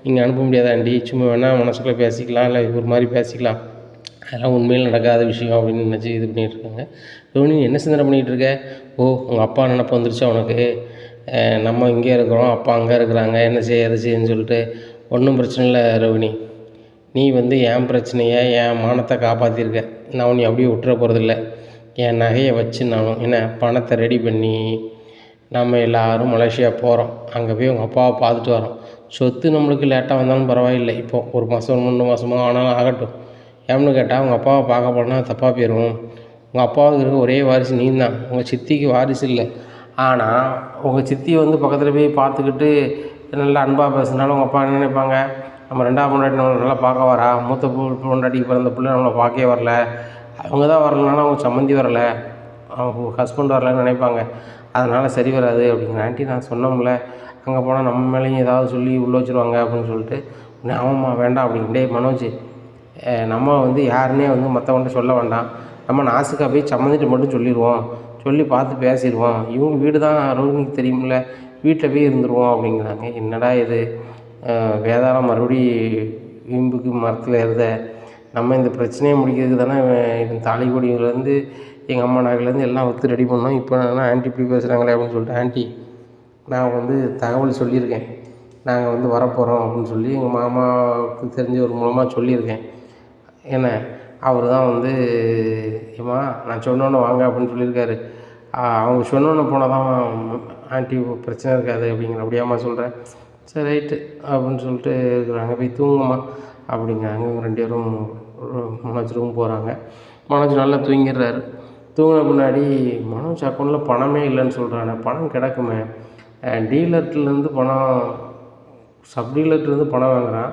நீங்கள் அனுப்ப முடியாதாண்டி, சும்மா வேணால் மனசுக்குள்ளே பேசிக்கலாம், இல்லை ஒரு மாதிரி பேசிக்கலாம், அதெல்லாம் உண்மையில் நடக்காத விஷயம் அப்படின்னு நினச்சி இது பண்ணிகிட்ருக்காங்க. ரோகிணி என்ன சிந்தனை பண்ணிகிட்ருக்க, ஓ உங்கள் அப்பா நினப்பு வந்துருச்சா உனக்கு, நம்ம இங்கே இருக்கிறோம் அப்பா அங்கே இருக்கிறாங்க, என்ன செய்ய எதை செய்யன்னு சொல்லிட்டு. ஒன்றும் பிரச்சனை இல்லை ரோகிணி, நீ வந்து என் பிரச்சனையை என் மானத்தை காப்பாற்றிருக்க, நான் உன்னை அப்படியே விட்டுற போகிறதில்ல, என் நகையை வச்சு நான் என்ன பணத்தை ரெடி பண்ணி நம்ம எல்லோரும் மலேசியா போகிறோம். அங்கே போய் உங்கள் அப்பாவை பார்த்துட்டு வரோம். சொத்து நம்மளுக்கு லேட்டாக வந்தாலும் பரவாயில்லை. இப்போது 1 மாதம் 3 மாதமோ ஆனாலும் ஆகட்டும். ஏன்னு கேட்டால் உங்கள் அப்பாவை பார்க்க போனால் தப்பாக போயிடும். உங்கள் அப்பாவுக்கு இருக்க ஒரே வாரிசு நீ தான். உங்கள் சித்திக்கு வாரிசு இல்லை. ஆனால் உங்கள் சித்தி வந்து பக்கத்தில் போய் பார்த்துக்கிட்டு நல்லா அன்பாக பேசுனாலும் உங்கள் அப்பா என்ன நினைப்பாங்க, நம்ம 2ஆவது பொண்டாட்டி நம்மளை நல்லா பார்க்க வரா, மூத்த பொண்டாட்டிக்கு பிறந்த பிள்ளை நம்மளை பார்க்கவே வரல, அவங்க தான் வரலனாலும் அவங்க சம்மந்தி வரலை, அவங்க ஹஸ்பண்ட் வரலன்னு நினைப்பாங்க. அதனால் சரி வராது அப்படிங்கிற. ஆண்டி நான் சொன்னோம்ல, அங்கே போனால் நம்ம மேலேயும் ஏதாவது சொல்லி உள்ளே வச்சுருவாங்க அப்படின்னு சொல்லிட்டு, ஆமாம்மா வேண்டாம் அப்படிங்க. டேய் மனோஜ், நம்ம வந்து யாருன்னே வந்து மற்றவன்ட்ட சொல்ல வேண்டாம். நம்ம நாசுக்காக போய் சம்மந்திட்டு மட்டும் சொல்லிடுவோம், சொல்லி பார்த்து பேசிடுவோம். இவங்க வீடு தான் ரோஹிணிக்கு தெரியுமில்ல, வீட்டில் போய் இருந்துருவோம் அப்படிங்கிறாங்க. என்னடா இது வேதாளம் மறுபடி வீம்புக்கு மரத்தில் ஏறுத. நம்ம இந்த பிரச்சனையை முடிக்கிறதுக்கு தானே இவன் தாலிக்கொடியிலேருந்து எங்கள் அம்மா நகையிலேருந்து எல்லாம் ஒத்து ரெடி பண்ணோம். இப்போ என்னன்னா ஆண்டி இப்படி பேசுகிறாங்களே அப்படின்னு சொல்லிட்டு, ஆண்டி நான் வந்து தகவல் சொல்லியிருக்கேன், நாங்கள் வந்து வரப்போகிறோம் அப்படின்னு சொல்லி எங்கள் மாமாவுக்கு தெரிஞ்சவர் மூலமாக சொல்லியிருக்கேன். ஏன்னா அவர் தான் வந்து ஏம்மா நான் சொன்னோன்னே வாங்க அப்படின்னு சொல்லியிருக்காரு. அவங்க சொன்னோன்னே போனால் தான் ஆண்டி பிரச்சனை இருக்காது அப்படிங்கிற. அப்படியாம்மா சொல்கிறேன். சரி ரைட்டு அப்படின்னு சொல்லிட்டு இருக்கிறாங்க. போய் தூங்குமா அப்படிங்கிறாங்க. இவங்க 2 பேரும் மனோஜ் ரூம் போகிறாங்க. மனோஜ் நல்லா தூங்கிடுறாரு. தூங்கின பின்னாடி மனோஜ் அக்கௌண்ட்டில் பணமே இல்லைன்னு சொல்கிறானே, பணம் கிடக்குமே. டீலர்லேருந்து பணம், சப் டீலர்லேருந்து பணம் வாங்குகிறான்.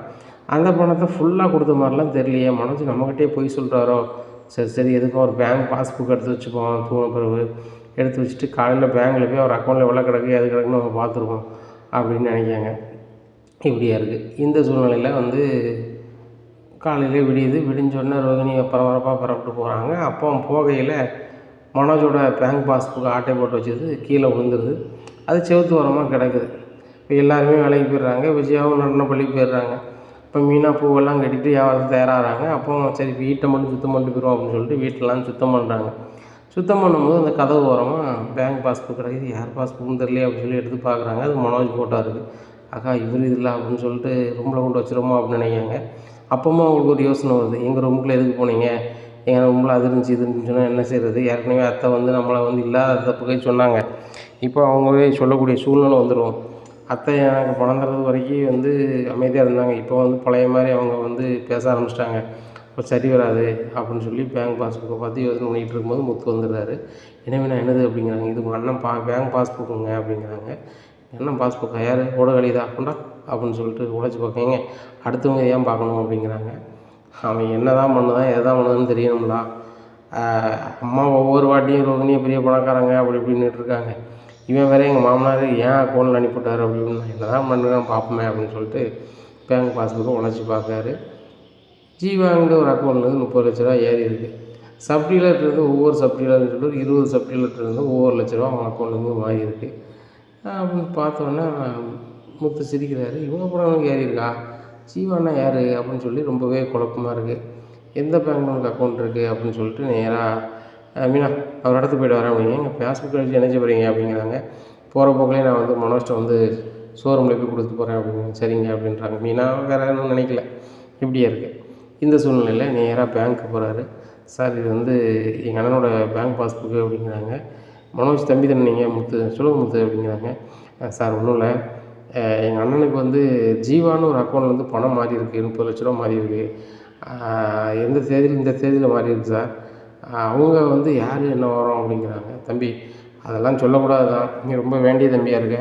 அந்த பணத்தை ஃபுல்லாக கொடுத்த மாதிரிலாம் தெரியலையே. மனோஜ் நம்மக்கிட்டே போய் சொல்கிறாரோ. சரி எதுக்கும் ஒரு பேங்க் பாஸ்புக் எடுத்து வச்சுப்போம். தூங்கின பிறகு எடுத்து வச்சுட்டு காலையில் பேங்க்கில் போய் அவர் அக்கௌண்ட்டில் எவ்வளோ கிடக்கு எது கிடக்குன்னு நம்ம பார்த்துருவோம் அப்படின்னு நினைக்காங்க. இப்படியா இருக்குது. இந்த சூழ்நிலையில் வந்து காலையிலே விடியுது. விடிஞ்சோடனே ரோகிணி பரபரப்பாக புறப்பட்டு போகிறாங்க. அப்போ போகையில் மனோஜோட பேங்க் பாஸ்புக் ஆட்டை போட்டு வச்சது கீழே விழுந்துருது. அது செவுத்து ஓரமாக கிடக்குது. இப்போ எல்லாருமே வேலைக்கு போயிடுறாங்க. விஜயாவும் நடனப்பள்ளிக்கு போயிடுறாங்க. இப்போ மீனா பூவெல்லாம் கட்டிட்டு வியாபாரத்துக்கு தயாராகிறாங்க. அப்போ சரி வீட்டை மட்டும் சுத்தம் பண்ணிட்டு போயிடுவோம் அப்படின்னு சொல்லிட்டு வீட்டெல்லாம் சுத்தம் பண்ணுறாங்க. சுத்தம் பண்ணும்போது அந்த கதவு ஓரமாக பேங்க் பாஸ்புக் கிடைக்குது. யார் பாஸ்புக்னு தெரியலையே அப்படின்னு சொல்லி எடுத்து பார்க்குறாங்க. அது மனோஜ் ஃபோட்டோ இருக்குது. அக்கா இவர் இல்லை அப்படின்னு சொல்லிட்டு ரூமில் கொண்டு வச்சுருமோ அப்படின்னு நினைக்காங்க. அப்போவும் அவங்களுக்கு ஒரு யோசனை வருது, எங்கள் ரூமுக்குள்ளே எதுக்கு போனீங்க, எங்கள் ரூமில் அது இருந்துச்சு இது இருந்துச்சுன்னு சொன்னால் என்ன செய்கிறது. ஏற்கனவே அத்தை வந்து நம்மளை வந்து இல்லாத தப்புக்கே சொன்னாங்க. இப்போ அவங்களே சொல்லக்கூடிய சூழ்நிலை வந்துடும். அத்தை எனக்கு பணம் தர்றது வரைக்கும் வந்து அமைதியாக இருந்தாங்க. இப்போ வந்து பழைய மாதிரி அவங்க வந்து பேச ஆரம்பிச்சிட்டாங்க. இப்போ சரி வராது அப்படின்னு சொல்லி பேங்க் பாஸ்புக்கை பார்த்து யோசனை பண்ணிகிட்டு இருக்கும்போது முத்து வந்துடுறாரு. எனவே நான் என்னது அப்படிங்கிறாங்க. இது உங்கள் அண்ணன் பேங்க் பாஸ்புக்குங்க அப்படிங்கிறாங்க. அண்ணன் பாஸ்புக்கா யார் ஓட கழிதா கொண்டா அப்படின்னு சொல்லிட்டு உழைச்சி பார்க்கங்க. அடுத்தவங்க ஏன் பார்க்கணும் அப்படிங்கிறாங்க. அவன் என்ன தான் பண்ணுதான் எதை தான் பண்ணுதுன்னு தெரியணும்லா. அம்மா ஒவ்வொரு வாட்டியும் ரோகிணியை பெரிய பணக்காரங்க அப்படி இப்படின்னுட்டு இருக்காங்க. இவன் வேறு எங்கள் மாமனார் ஏன் அக்கௌண்ட்டில் அனுப்பிவிட்டார் அப்படின்னு. என்ன தான் பண்ணுறான் பார்ப்போமே அப்படின்னு சொல்லிட்டு பேங்க் பாஸ்புக்கை உழைச்சி பார்க்காரு. ஜீவாங்கிற ஒரு அக்கௌண்ட்லேருந்து 30 லட்ச ரூபா ஏறி இருக்குது. சப் டீலர்லேருந்து ஒவ்வொரு சப் டீலர்லேருந்து 20 சப் டீலர்லேருந்து ஒவ்வொரு லட்ச ரூபா அவங்க அக்கௌண்ட்லேருந்து மாறி இருக்குது. அப்படின்னு பார்த்தோன்னே முத்து சிரிக்கிறாரு. இவங்க பணம் ஏறி இருக்கா, ஜீவானா யார் அப்படின்னு சொல்லி ரொம்பவே குழப்பமாக இருக்குது. எந்த பேங்க்கில் உனக்கு அக்கௌண்ட் இருக்குது அப்படின்னு சொல்லிட்டு நேராக மீனா அவர் இடத்துக்கு போய்ட்டு வரேன் அப்படிங்க. எங்கள் ஃபேஸ்புக் வச்சு என்ன செய்ய போகிறீங்க அப்படிங்கிறாங்க. போகிற போக்கிலே நான் வந்து மனோஜ்ட்ட வந்து ஷோரூமில் போய் கொடுத்து போகிறேன் அப்படிங்க. சரிங்க அப்படின்றாங்க. மீனா வேறு எதுவும் நினைக்கல. இப்படியே இருக்குது. இந்த சூழ்நிலையில் நேராக பேங்க்கு போகிறாரு. சார் இது வந்து எங்கள் அண்ணனோட பேங்க் பாஸ்புக்கு அப்படிங்கிறாங்க. மனோஜ் தம்பி தானே நீங்கள் முத்து, சொல்லுங்கள் முத்து அப்படிங்கிறாங்க. சார் ஒன்றும் இல்லை, எங்கள் அண்ணனுக்கு வந்து ஜீவான்னு ஒரு அக்கௌண்ட்டில் வந்து பணம் மாறி இருக்குது, 30 லட்ச ரூபா மாறி இருக்குது. எந்த தேதியில் இந்த தேதியில் மாறி இருக்குது சார். அவங்க வந்து யார் என்ன வரோம் அப்படிங்கிறாங்க. தம்பி அதெல்லாம் சொல்லக்கூடாது தான், நீ ரொம்ப வேண்டிய தம்பியாக இருக்க,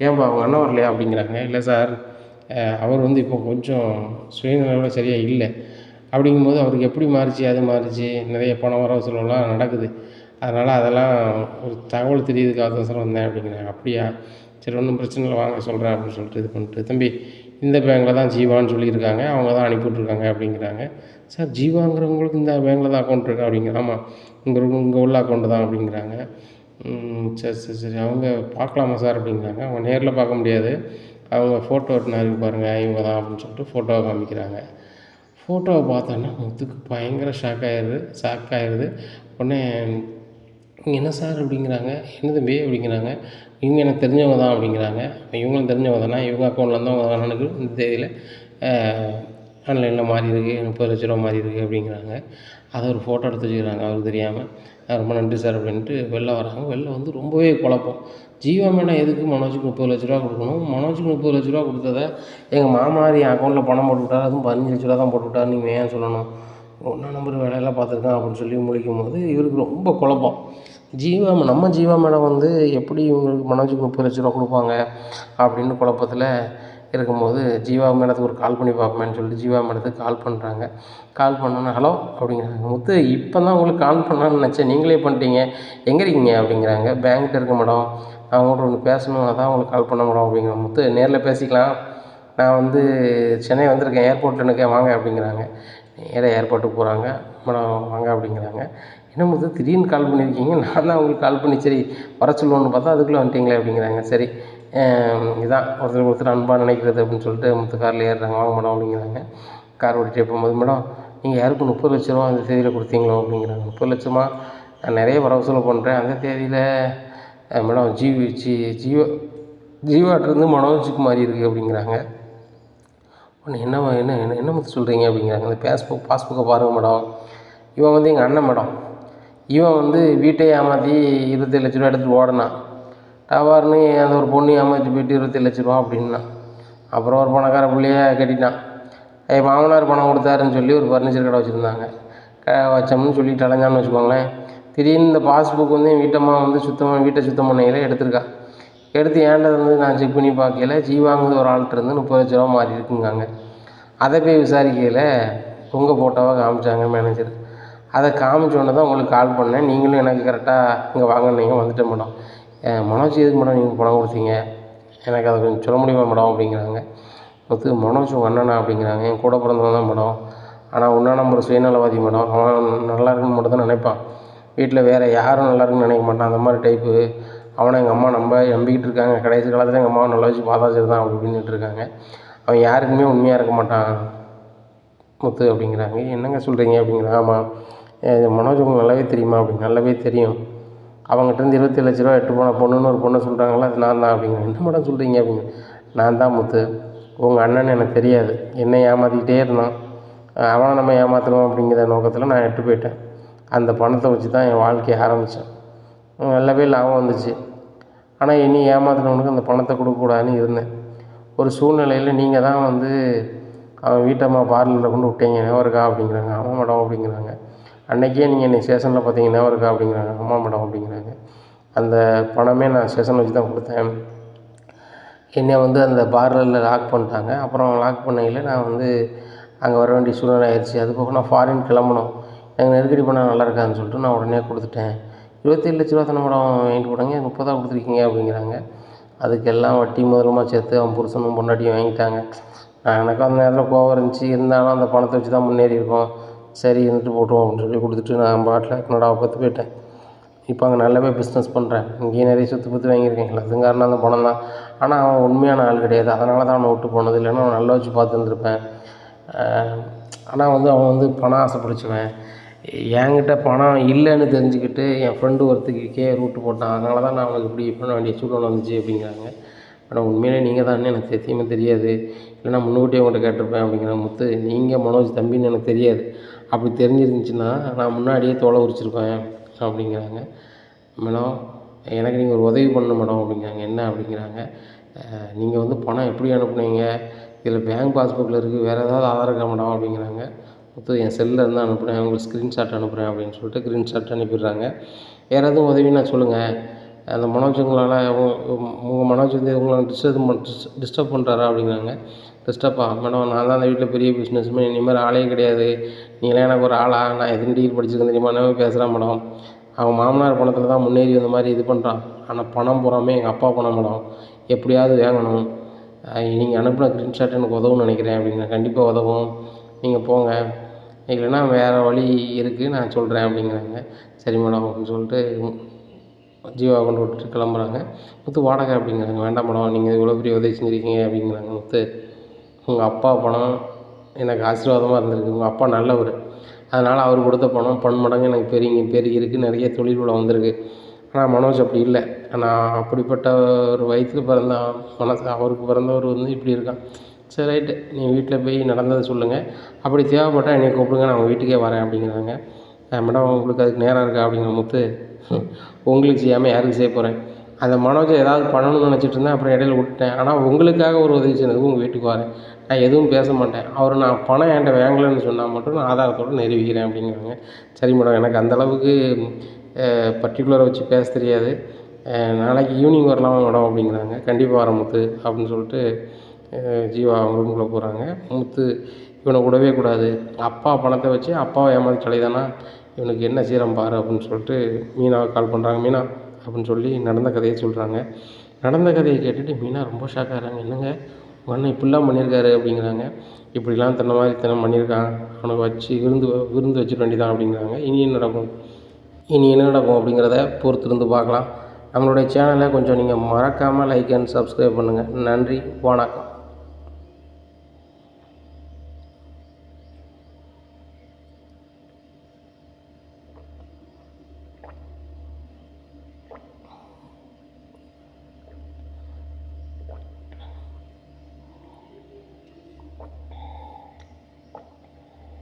ஏன்பா அவங்க அண்ணன் வரலையா அப்படிங்கிறாங்க. இல்லை சார் அவர் வந்து இப்போ கொஞ்சம் சுயநிலையில் சரியாக இல்லை. அப்படிங்கும்போது அவருக்கு எப்படி மாறிச்சு அது மாறிச்சு, நிறைய பணம் வரவு செலவுலாம் நடக்குது. அதெல்லாம் ஒரு தகவல் தெரியுதுக்காக சார் வந்தேன் அப்படிங்கிறாங்க. அப்படியா, சரி ஒன்றும் பிரச்சனை இல்லை வாங்க சொல்கிறேன் அப்படின்னு சொல்லிட்டு இது பண்ணிட்டு, தம்பி இந்த பேங்க்கில் தான் ஜீவான்னு சொல்லியிருக்காங்க, அவங்க தான் அனுப்பிவிட்ருக்காங்க அப்படிங்கிறாங்க. சார் ஜீவாங்கிறவங்களுக்கு இந்த பேங்க்கில் தான் அக்கௌண்ட் இருக்கா அப்படிங்கிற. ஆமாம் இங்கே உள்ள அக்கௌண்ட்டு தான் அப்படிங்கிறாங்க. சரி அவங்க பார்க்கலாமா சார் அப்படிங்கிறாங்க. அவங்க நேரில் பார்க்க முடியாது, அவங்க ஃபோட்டோ எடுத்துனாரு பாருங்கள் இவங்க தான் அப்படின்னு சொல்லிட்டு ஃபோட்டோவை காமிக்கிறாங்க. ஃபோட்டோவை பார்த்தோன்னா முத்துக்கு பயங்கர ஷாக் ஆயிடுது. உடனே என்ன சார் அப்படிங்கிறாங்க. என்ன தம்பி அப்படிங்கிறாங்க. இவங்க எனக்கு தெரிஞ்சவங்க தான் அப்படிங்கிறாங்க. இவங்களும் தெரிஞ்சவங்க தானே, இவங்க அக்கௌண்ட்டில் இருந்தால் அவங்க அண்ணனுக்கு இந்த தேதியில் ஆன்லைனில் மாறி இருக்கு, 30,00,000 ரூபா மாறி இருக்குது அப்படிங்கிறாங்க. அதை ஒரு ஃபோட்டோ எடுத்து வச்சுக்கிறாங்க அவருக்கு தெரியாமல். ரொம்ப நன்றி சார் அப்படின்ட்டு வெளில வராங்க. வெளில வந்து ரொம்பவே குழப்பம். ஜீவா மேடம் எதுக்கு மனோஜுக்கு 30,00,000 ரூபா கொடுக்கணும்? மனோஜுக்கு 30,00,000 ரூபா கொடுத்தத எங்கள் மாமனார் என் அக்கௌண்ட்டில் பணம் போட்டு விட்டார், அதுவும் 15,00,000 ரூபா தான் போட்டு விட்டார், நீங்கள் ஏன் சொல்லணும்? ஒன்றா நம்பர் வேலையெல்லாம் பார்த்துருக்கேன் அப்படின்னு சொல்லி முழிக்கும்போது இவருக்கு ரொம்ப குழப்பம். நம்ம ஜீவா மேடம் வந்து எப்படி இவங்களுக்கு மனோஜுக்கு 30,00,000 ரூபா கொடுப்பாங்க அப்படின்னு குழப்பத்தில் இருக்கும்போது ஜீவா மேடத்துக்கு ஒரு கால் பண்ணி பார்ப்போமேன்னு சொல்லிட்டு ஜீவா மேடத்துக்கு கால் பண்ணுறாங்க. கால் பண்ணோன்னே ஹலோ அப்படிங்கிறாங்க. முத்து இப்போ தான் உங்களுக்கு கால் பண்ணலான்னு நினச்சேன், நீங்களே பண்ணிட்டீங்க, எங்கே இருக்கீங்க அப்படிங்கிறாங்க. பேங்க்கிட்ட இருக்க மேடம், நான் உங்கள்கிட்ட ஒன்று பேசணும், அதான் உங்களுக்கு கால் பண்ண மேடம் அப்படிங்கிற. முத்து நேரில் பேசிக்கலாம், நான் வந்து சென்னை வந்திருக்கேன், ஏர்போர்ட்டில் இருக்கேன் வாங்க அப்படிங்கிறாங்க. நேராக ஏர்போர்ட்டுக்கு போகிறாங்க. மேடம் வாங்க அப்படிங்கிறாங்க. என்ன முத்து திடீர்னு கால் பண்ணியிருக்கீங்க? நான் தான் உங்களுக்கு கால் பண்ணி சரி வர சொல்லுவோன்னு பார்த்தா அதுக்குள்ளே வந்துட்டீங்களே அப்படிங்கிறாங்க. சரி இதான் ஒருத்தர் அன்பாக நினைக்கிறது அப்படின்னு சொல்லிட்டு முத்து காரில் ஏறுறாங்க. வாங்க மேடம் அப்படிங்கிறாங்க. கார் ஓட்டிகிட்டே போகும்போது மேடம் நீங்கள் யாருக்கும் 30,00,000 ரூபா அந்த தேதியில் கொடுத்தீங்களோ அப்படிங்கிறாங்க. 30,00,000 நான் நிறைய வர வசூல் பண்ணுறேன், அந்த தேதியில் மேடம் ஜீவாட்டிருந்து மனோஜுக்கு மாறி இருக்குது அப்படிங்கிறாங்க. ஒன்று என்ன என்ன என்ன என்ன முத்து சொல்கிறீங்க அப்படிங்கிறாங்க. அந்த பாஸ்புக்கை பாருங்கள் மேடம், இவன் வந்து எங்கள் அண்ணன் மேடம், இவன் வந்து வீட்டை ஏமாற்றி 27,00,000 ரூபா எடுத்துகிட்டு ஓடினான். டவார்னு அந்த ஒரு பொண்ணு ஏமாற்றி போயிட்டு 27,00,000 ரூபா அப்படின்னா, அப்புறம் ஒரு பணக்கார பிள்ளைய கட்டிட்டான். என் மாமனார் பணம் கொடுத்தாருன்னு சொல்லி ஒரு ஃபர்னிச்சர் கடை வச்சுருந்தாங்க, வச்சோம்னு சொல்லிட்டு அலைஞ்சான்னு வச்சுக்கோங்களேன். திடீர்னு இந்த பாஸ்புக் வந்து என் வீட்டம்மா வந்து வீட்டை சுத்தம் பண்ணையில் எடுத்திருக்கா. எடுத்து ஏன்டா வந்து நான் செக் பண்ணி பார்க்கல, ஜீவாங்குது ஒரு ஆள்கிட்ட இருந்து 30,00,000 ரூபா மாறி இருக்குங்காங்க. அதை போய் விசாரிக்கையில் உங்கள் ஃபோட்டோவாக காமிச்சாங்க மேனேஜர். அதை காமிச்சோன்னே தான் உங்களுக்கு கால் பண்ணேன், நீங்களும் எனக்கு கரெக்டாக இங்கே வாங்கினீங்க, வந்துட்டேன் மேடம். மனோஜ் எதுக்கு மேடம் நீங்கள் பணம் கொடுத்தீங்க, எனக்கு அதை கொஞ்சம் சொல்ல முடியுமா மேடம் அப்படிங்கிறாங்க. மனோஜ் உங்கள் அண்ணனா அப்படிங்கிறாங்க. என் கூட பிறந்தவன் தான் மேடம், ஆனால் ஒன்றா நம்பர் சுயநலவாதி மேடம், அவன் நல்லா இருக்குன்னு மட்டும் தான் நினைப்பான், வீட்டில் வேறு யாரும் நல்லா இருக்குன்னு நினைக்க மாட்டான், அந்த மாதிரி டைப்பு. அவனை எங்கள் அம்மா நம்பிக்கிட்டு இருக்காங்க, கடைசி காலத்தில் எங்கள் அம்மாவை நல்லா வச்சு பாதாச்சது தான் அப்படி இப்படின்னுட்டு இருக்காங்க. அவன் யாருக்குமே உண்மையாக இருக்க மாட்டான் முத்து அப்படிங்கிறாங்க. என்னங்க சொல்கிறீங்க அப்படிங்கிறாங்க. ஆமாம் மனோஜ் உங்களுக்கு நல்லாவே தெரியுமா அப்படின்னு. நல்லாவே தெரியும், அவங்ககிட்டருந்து 27,00,000 ரூபா எட்டு போன பொண்ணுன்னு ஒரு பொண்ணை சொல்கிறாங்களா, அது நான் தான் அப்படிங்கிறேன். என்ன மேடம் சொல்கிறீங்க அப்படிங்க. நான் தான் முத்து, உங்கள் அண்ணன் எனக்கு தெரியாது, என்னை ஏமாற்றிக்கிட்டே இருந்தான், அவனை நம்ம ஏமாற்றணும் அப்படிங்கிற நோக்கத்தில் நான் எட்டு போயிட்டேன். அந்த பணத்தை வச்சு தான் என் வாழ்க்கையை ஆரம்பித்தேன், நல்லாவே லாபம் வந்துச்சு. ஆனால் இனி ஏமாற்றினவனுக்கு அந்த பணத்தை கொடுக்கக்கூடாதுன்னு இருந்தேன். ஒரு சூழ்நிலையில் நீங்கள் தான் வந்து அவன் வீட்டம்மா பார்லரில் கொண்டு விட்டீங்க, ஞாபகம் இருக்கா அப்படிங்கிறாங்க. ஆமாம் மேடம் அப்படிங்கிறாங்க. அன்றைக்கே நீங்கள் என்னை ஸ்டேஷனில் பார்த்தீங்க, ஞாபகம் இருக்கா அப்படிங்கிறாங்க. ஆமாம் மேடம் அப்படிங்கிறாங்க. அந்த பணமே நான் ஸ்டேஷனில் வச்சு தான் கொடுத்தேன். என்னை வந்து அந்த பார்லரில் லாக் பண்ணிட்டாங்க. அப்புறம் லாக் பண்ணையில் நான் வந்து அங்கே வர வேண்டிய சூழ்நிலை ஆயிடுச்சு. அது போக நான் ஃபாரின் கிளம்பணும், எனக்கு நெருக்கடி பண்ணால் நல்லா இருக்காதுன்னு சொல்லிட்டு நான் உடனே கொடுத்துட்டேன். 27,00,000 ரூபா தானே மேடம் வாங்கிட்டு போனாங்க, 30 கொடுத்துருக்கீங்க அப்படிங்கிறாங்க. அதுக்கெல்லாம் வட்டி முதலுமா சேர்த்து அவன் புருஷனும் பொண்டாட்டியும் வாங்கிட்டாங்க. எனக்கு அந்த நேரத்தில் கோவம் இருந்துச்சு, இருந்தாலும் அந்த பணத்தை வச்சு தான் முன்னேறி இருக்கோம், சரி இருந்துட்டு போட்டோம் அப்படின்னு சொல்லி கொடுத்துட்டு நான் பாட்டில் கனடாவை பார்த்து போயிட்டேன். இப்போ அங்கே நல்லாவே பிஸ்னஸ் பண்ணுறேன், இங்கேயும் நிறைய சொத்து பற்றி வாங்கியிருக்கேன், எல்லாத்துக்கும் காரணம் அந்த பணம் தான். ஆனால் அவன் உண்மையான ஆள் கிடையாது, அதனால தான் அவனை விட்டு போனது, இல்லைன்னா அவன் நல்லா வச்சு பார்த்துருந்துருப்பேன். ஆனால் வந்து அவன் வந்து பணம் ஆசைப்பிடிச்சவன். என்கிட்ட பணம் இல்லைன்னு தெரிஞ்சுக்கிட்டு என் ஃப்ரெண்டு ஒருத்தருக்கே ரூட்டு போட்டான், அதனால தான் நான் அவனுக்கு இப்படி பண்ண வேண்டிய சூழ்நிலை வந்துச்சு அப்படிங்கிறாங்க. ஆனால் உண்மையிலே நீங்கள் தான் எனக்கு சத்தியமாக தெரியாது, இல்லைனா முன்னுக்கூட்டியே உங்கள்கிட்ட கேட்டிருப்பேன் அப்படிங்கிற. முத்து நீங்கள் மனோஜ் தம்பின்னு எனக்கு தெரியாது, அப்படி தெரிஞ்சிருந்துச்சுன்னா நான் முன்னாடியே தோலை உரிச்சிருப்பேன் அப்படிங்கிறாங்க. மேடம் எனக்கு நீங்கள் ஒரு உதவி பண்ணணும் மேடம் அப்படிங்கிறாங்க. என்ன அப்படிங்கிறாங்க. நீங்கள் வந்து பணம் எப்படி அனுப்புனீங்க, இதில் பேங்க் பாஸ்புக்கில் இருக்குது, வேறு ஏதாவது ஆதார் இருக்கா மேடம் அப்படிங்கிறாங்க. முத்து என் செல்லில் இருந்து அனுப்புகிறேன், உங்களுக்கு ஸ்க்ரீன்ஷாட் அனுப்புகிறேன் அப்படின்னு சொல்லிட்டு ஸ்க்ரீன்ஷாட் அனுப்பிடுறாங்க. வேறு எதுவும் உதவினா சொல்லுங்கள், அந்த மனோஜ் உங்களால் உங்கள் மனோஜ் வந்து உங்களை டிஸ்டர்ப் பண்ணுறாரா அப்படிங்கிறாங்க. டிஸ்டர்பா மேடம், நான் தான் அந்த வீட்டில் பெரிய பிஸ்னஸ்மேன், இனிமேல் ஆளே கிடையாது, நீங்களாம் எனக்கு ஒரு ஆளா, நான் எத்தனை டிகிரி படிச்சிருக்கேன் தெரியுமா, என்ன பேசுகிறேன் மேடம், அவன் மாமனார் பணத்தில் தான் முன்னேறி அந்த மாதிரி இது பண்ணுறான், ஆனால் பணம் பூராமே எங்கள் அப்பா பணம் மேடம், எப்படியாவது வாங்கணும், நீங்கள் அனுப்பின ஸ்க்ரீன்ஷாட் எனக்கு உதவும்னு நினைக்கிறேன் அப்படிங்கிறேன். கண்டிப்பாக உதவும், நீங்கள் போங்க, இல்லைன்னா வேறு வழி இருக்குது நான் சொல்கிறேன் அப்படிங்கிறாங்க. சரி மேடம் அப்படின்னு சொல்லிட்டு ஜீவா கொண்டு விட்டுட்டு கிளம்புறாங்க. முத்து வாடகை அப்படிங்கிறாங்க. வேண்டாம் மேடம், நீங்கள் இவ்வளோ பெரிய உதவி செஞ்சுருக்கீங்க அப்படிங்கிறாங்க. முத்து உங்கள் அப்பா பணம் எனக்கு ஆசீர்வாதமாக இருந்திருக்கு, உங்கள் அப்பா நல்லவர், அதனால் அவர் கொடுத்த பணம் பன்மடங்கு எனக்கு பெருகி இருக்குது, நிறைய தொழில் உள்ள வந்திருக்கு. ஆனால் மனோஜ் அப்படி இல்லை, ஆனால் அப்படிப்பட்ட ஒரு வயிற்றில் பிறந்த அவருக்கு பிறந்தவர் வந்து இப்படி இருக்கான், சரி ரைட்டு, நீ வீட்டில் போய் நடந்ததை சொல்லுங்கள், அப்படி தேவைப்பட்டால் என்னை கூப்பிடுங்க, நான் உங்கள் வீட்டுக்கே வரேன் அப்படிங்கிறாங்க. மேடம் உங்களுக்கு அதுக்கு நேரம் இருக்கா அப்படிங்கிற முத்து, உங்களுக்கு செய்யாமல் யாருக்கு செய்ய போகிறேன். அந்த மனோஜை ஏதாவது பண்ணணும்னு நினச்சிட்டு இருந்தேன், அப்புறம் இடையில விட்டுட்டேன். ஆனால் உங்களுக்காக ஒரு உதவி செய்யறதுக்கு உங்கள் வீட்டுக்கு வரேன், நான் எதுவும் பேச மாட்டேன். அவர் நான் பணம் என்கிட்ட வாங்கலைன்னு சொன்னால் மட்டும் நான் ஆதாரத்தோடு நிரூபிக்கிறேன் அப்படிங்கிறாங்க. சரி மேடம், எனக்கு அந்தளவுக்கு பர்டிகுலரை வச்சு பேச தெரியாது, நாளைக்கு ஈவினிங் வரலாமா மேடம் அப்படிங்கிறாங்க. கண்டிப்பாக வரேன் முத்து அப்படின்னு சொல்லிட்டு ஜீவா அவங்க ரூமுக்குள்ளே போகிறாங்க. முத்து இவனை விடவே கூடாது, அப்பா பணத்தை வச்சு அப்பாவை ஏமாற்றி தலைதானா, இவனுக்கு என்ன செய்கிறோம் பாரு அப்படின்னு சொல்லிட்டு மீனாவை கால் பண்ணுறாங்க. மீனா அப்படின்னு சொல்லி நடந்த கதையை சொல்கிறாங்க. நடந்த கதையை கேட்டுட்டு மீனா ரொம்ப ஷாக் ஆகிறாங்க. என்னங்க உங்கள் அண்ணன் இப்படிலாம் பண்ணியிருக்காரு அப்படிங்கிறாங்க. இப்படிலாம் தன்னை மாதிரி தினம் பண்ணியிருக்கான், அவனுக்கு வச்சு விருந்து வச்சுக்க வேண்டியதான் அப்படிங்கிறாங்க. இனி என்ன நடக்கும் அப்படிங்கிறத பொறுத்திருந்து பார்க்கலாம். நம்மளுடைய சேனலை கொஞ்சம் நீங்கள் மறக்காமல் லைக் அண்ட் சப்ஸ்கிரைப் பண்ணுங்கள். நன்றி, வணக்கம்.